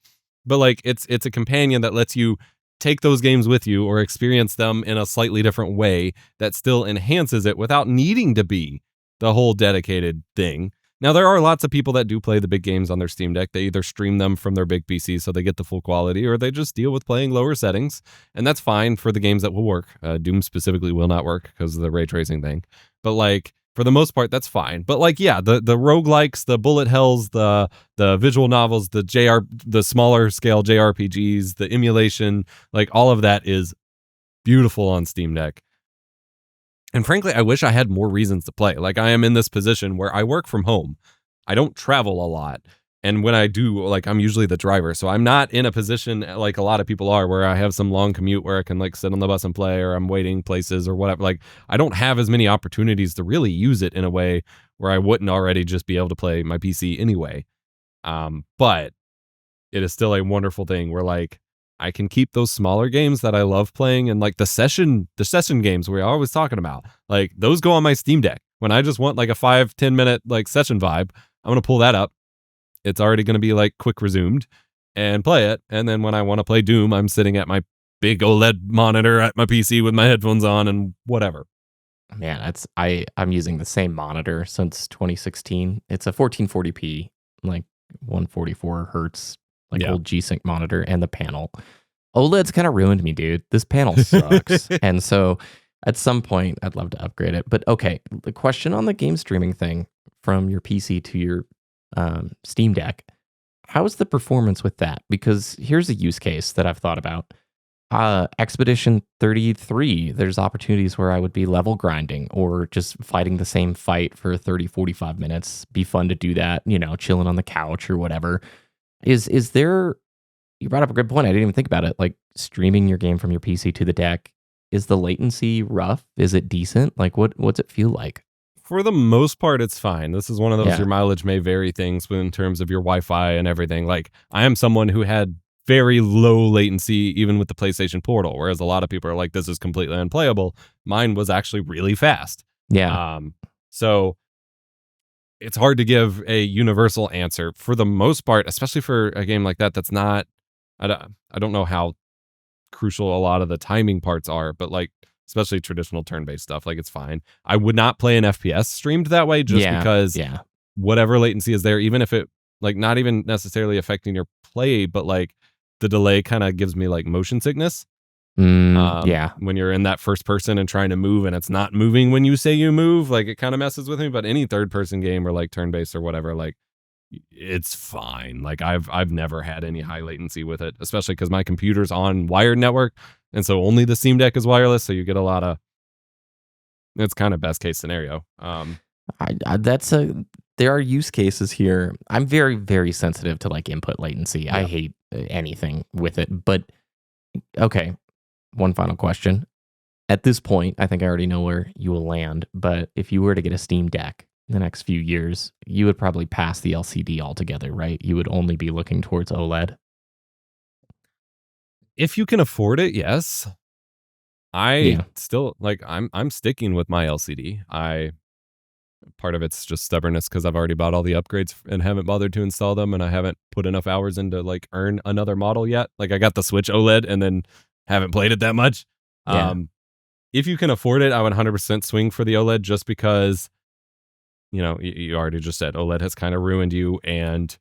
but like it's a companion that lets you take those games with you or experience them in a slightly different way that still enhances it without needing to be the whole dedicated thing. Now, there are lots of people that do play the big games on their Steam Deck. They either stream them from their big PC so they get the full quality, or they just deal with playing lower settings. And that's fine for the games that will work. Doom specifically will not work because of the ray tracing thing. But like, for the most part, that's fine. But like, yeah, the roguelikes, the bullet hells, the visual novels, the smaller scale JRPGs, the emulation, like all of that is beautiful on Steam Deck. And frankly, I wish I had more reasons to play. Like I am in this position where I work from home. I don't travel a lot. And when I do, like I'm usually the driver. So I'm not in a position like a lot of people are where I have some long commute where I can like sit on the bus and play, or I'm waiting places or whatever. Like I don't have as many opportunities to really use it in a way where I wouldn't already just be able to play my PC anyway. But it is still a wonderful thing where like I can keep those smaller games that I love playing, and like the session games we're always talking about, like those go on my Steam Deck. When I just want like a 5-10 minute like session vibe, I'm going to pull that up. It's already going to be like quick resumed and play it. And then when I want to play Doom, I'm sitting at my big OLED monitor at my PC with my headphones on and whatever. Man, I'm using the same monitor since 2016. It's a 1440p, like 144 hertz, like old G-Sync monitor, and the panel. OLED's kind of ruined me, dude. This panel sucks. And so at some point, I'd love to upgrade it. But okay, the question on the game streaming thing from your PC to your Steam Deck, how's the performance with that? Because here's a use case that I've thought about. Expedition 33, there's opportunities where I would be level grinding or just fighting the same fight for 30, 45 minutes. Be fun to do that, you know, chilling on the couch or whatever. Is there, you brought up a good point. I didn't even think about it. Like streaming your game from your PC to the deck, is the latency rough? Is it decent? Like what's it feel like? For the most part, it's fine. This is one of those your mileage may vary things in terms of your Wi-Fi and everything. Like I am someone who had very low latency even with the PlayStation Portal, whereas a lot of people are like, this is completely unplayable. Mine was actually really fast. Yeah. So it's hard to give a universal answer. For the most part, especially for a game like that, that's not, I don't know how crucial a lot of the timing parts are, but like, especially traditional turn-based stuff, like it's fine. I would not play an FPS streamed that way just because whatever latency is there, even if it, like not even necessarily affecting your play, but like the delay kind of gives me like motion sickness. When you're in that first person and trying to move and it's not moving when you say you move, like it kind of messes with me. But any third person game or like turn-based or whatever, like it's fine. Like I've never had any high latency with it, especially because my computer's on wired network, and so only the Steam Deck is wireless, so you get a lot of, it's kind of best case scenario. There are use cases here. I'm very, very sensitive to like input latency. I hate anything with it. But okay, one final question. At this point, I think I already know where you will land, but if you were to get a Steam Deck in the next few years, you would probably pass the LCD altogether, right? You would only be looking towards OLED. if you can afford it, yes. Still like I'm sticking with my LCD. Part of it's just stubbornness because I've already bought all the upgrades and haven't bothered to install them, and I haven't put enough hours into like earn another model yet. Like I got the Switch OLED and then haven't played it that much. Yeah. If you can afford it, I would 100% swing for the OLED just because, you already just said OLED has kind of ruined you, and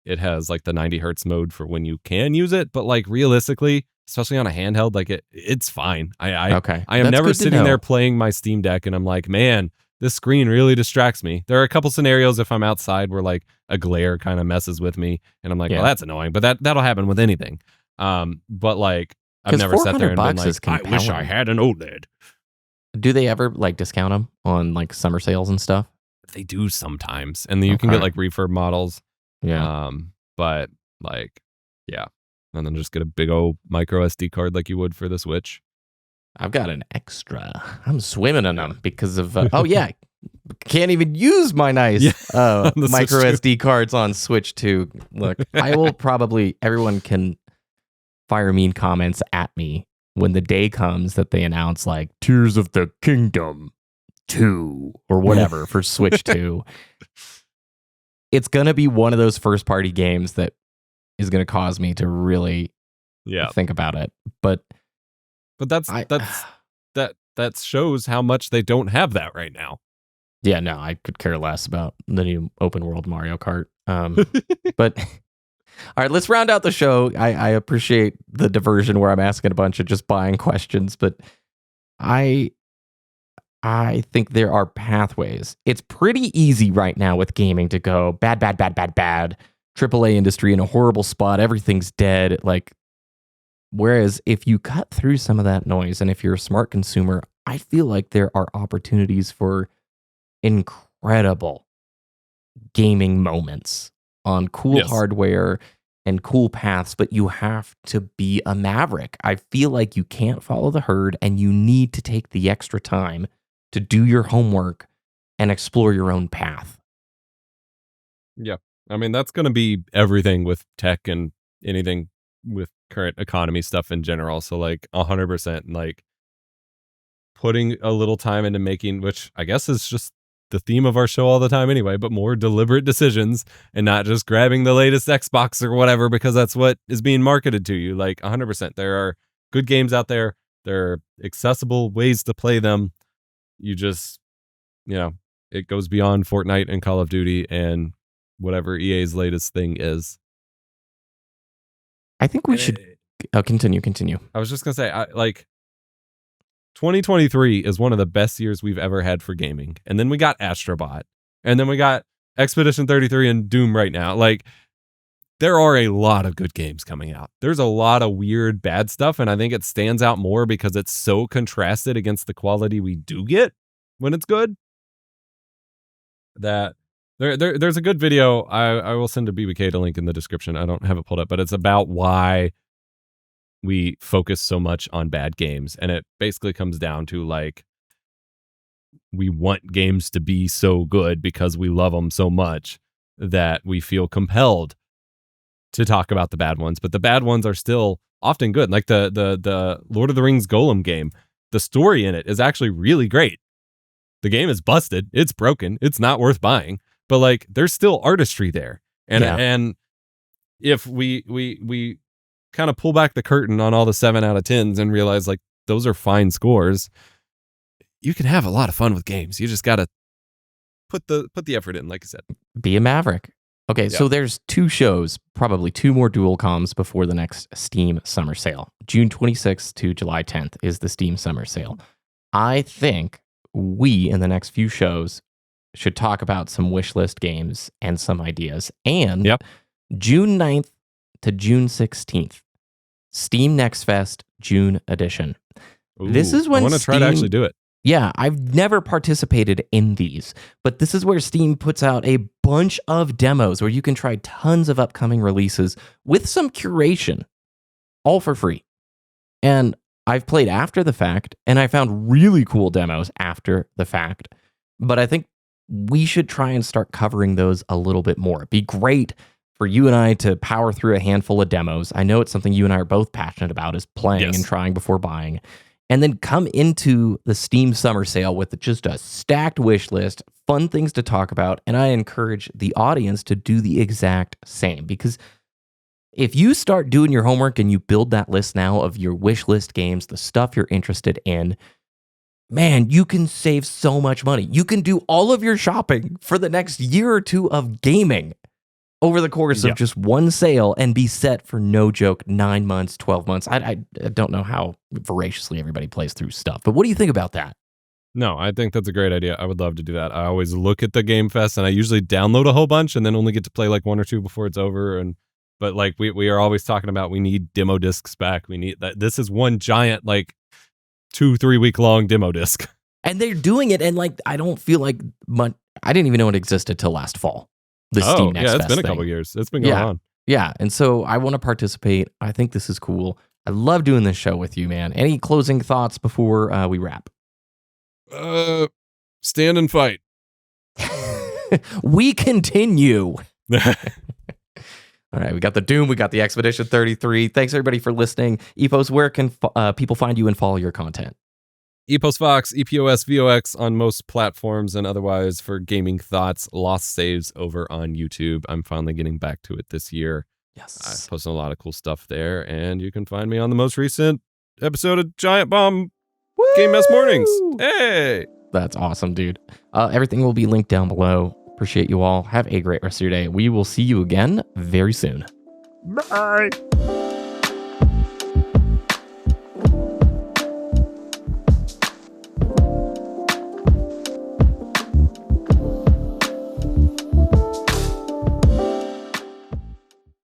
it has like the 90 hertz mode for when you can use it. But like realistically, especially on a handheld, like it's fine. I am That's never good to sitting know. there playing my Steam Deck and I'm like, man, this screen really distracts me. There are a couple scenarios if I'm outside where like a glare kind of messes with me, and I'm like, well, that's annoying. But that'll happen with anything. But like I've never sat there and been like, I wish I had an OLED. Do they ever like discount them on like summer sales and stuff? They do sometimes, and then you can get like refurb models. Yeah. But like, yeah, and then just get a big old micro SD card like you would for the Switch. I've got an extra. I'm swimming in them because of can't even use my nice micro SD cards on Switch 2. Look, I will probably, everyone can fire mean comments at me when the day comes that they announce like Tears of the Kingdom 2 or whatever for Switch 2. It's going to be one of those first party games that is going to cause me to really think about it. But that shows how much they don't have that right now. Yeah, no, I could care less about the new open world Mario Kart. But all right, let's round out the show. I appreciate the diversion where I'm asking a bunch of just buying questions, but I think there are pathways. It's pretty easy right now with gaming to go bad. AAA industry in a horrible spot. Everything's dead. Like, whereas if you cut through some of that noise, and if you're a smart consumer, I feel like there are opportunities for incredible gaming moments on cool hardware and cool paths, but you have to be a maverick. I feel like you can't follow the herd, and you need to take the extra time to do your homework and explore your own path. Yeah. I mean, that's going to be everything with tech and anything with current economy stuff in general. So like 100%, like putting a little time into making, which I guess is just the theme of our show all the time anyway, but more deliberate decisions and not just grabbing the latest Xbox or whatever, because that's what is being marketed to you. Like 100%. There are good games out there. There are accessible ways to play them. You just, it goes beyond Fortnite and Call of Duty and whatever EA's latest thing is. I think we should continue. I was just going to say, 2023 is one of the best years we've ever had for gaming. And then we got Astrobot. And then we got Expedition 33 and Doom right now. Like, there are a lot of good games coming out. There's a lot of weird, bad stuff. And I think it stands out more because it's so contrasted against the quality we do get when it's good. That there's a good video. I will send a BBK to link in the description. I don't have it pulled up, but it's about why we focus so much on bad games. And it basically comes down to like, we want games to be so good because we love them so much that we feel compelled to talk about the bad ones. But the bad ones are still often good. Like the Lord of the Rings Golem game, the story in it is actually really great. The game is busted. It's broken. It's not worth buying. But like, there's still artistry there. And if we kind of pull back the curtain on all the 7 out of 10s and realize like those are fine scores, you can have a lot of fun with games. You just got to put the effort in, like I said. Be a maverick. Okay, so there's 2 shows, probably 2 more dual comms before the next Steam summer sale. June 26th to July 10th is the Steam summer sale. I think we, in the next few shows, should talk about some wish list games and some ideas. And June 9th to June 16th, Steam Next Fest June edition. Ooh, this is when I want to try to actually do it. Yeah, I've never participated in these, but this is where Steam puts out a bunch of demos where you can try tons of upcoming releases with some curation, all for free. And I've played after the fact, and I found really cool demos after the fact, but I think we should try and start covering those a little bit more. It'd be great for you and I to power through a handful of demos. I know it's something you and I are both passionate about, is playing and trying before buying. And then come into the Steam Summer Sale with just a stacked wish list, fun things to talk about. And I encourage the audience to do the exact same, because if you start doing your homework and you build that list now of your wish list games, the stuff you're interested in, man, you can save so much money. You can do all of your shopping for the next year or two of gaming over the course of just one sale and be set for, no joke, 9 months, 12 months. I don't know how voraciously everybody plays through stuff, but what do you think about that? No, I think that's a great idea. I would love to do that. I always look at the Game Fest and I usually download a whole bunch and then only get to play like one or two before it's over. But like we are always talking about, we need demo discs back. We need that. This is one giant like 2-3 week long demo disc. And they're doing it, and like I don't feel like I didn't even know it existed till last fall. The Steam Next it's Fest been a thing. couple years. It's been going on. Yeah, and so I want to participate. I think this is cool. I love doing this show with you, man. Any closing thoughts before we wrap? Stand and fight. We continue. All right, we got the Doom, we got the Expedition 33. Thanks everybody for listening. Epos, where can people find you and follow your content? Epos Vox, EPOS VOX on most platforms, and otherwise for gaming thoughts, Lost Saves over on YouTube. I'm finally getting back to it this year. Yes. I posted a lot of cool stuff there, and you can find me on the most recent episode of Giant Bomb Game Mess Mornings. Hey! That's awesome, dude. Everything will be linked down below. Appreciate you all. Have a great rest of your day. We will see you again very soon. Bye.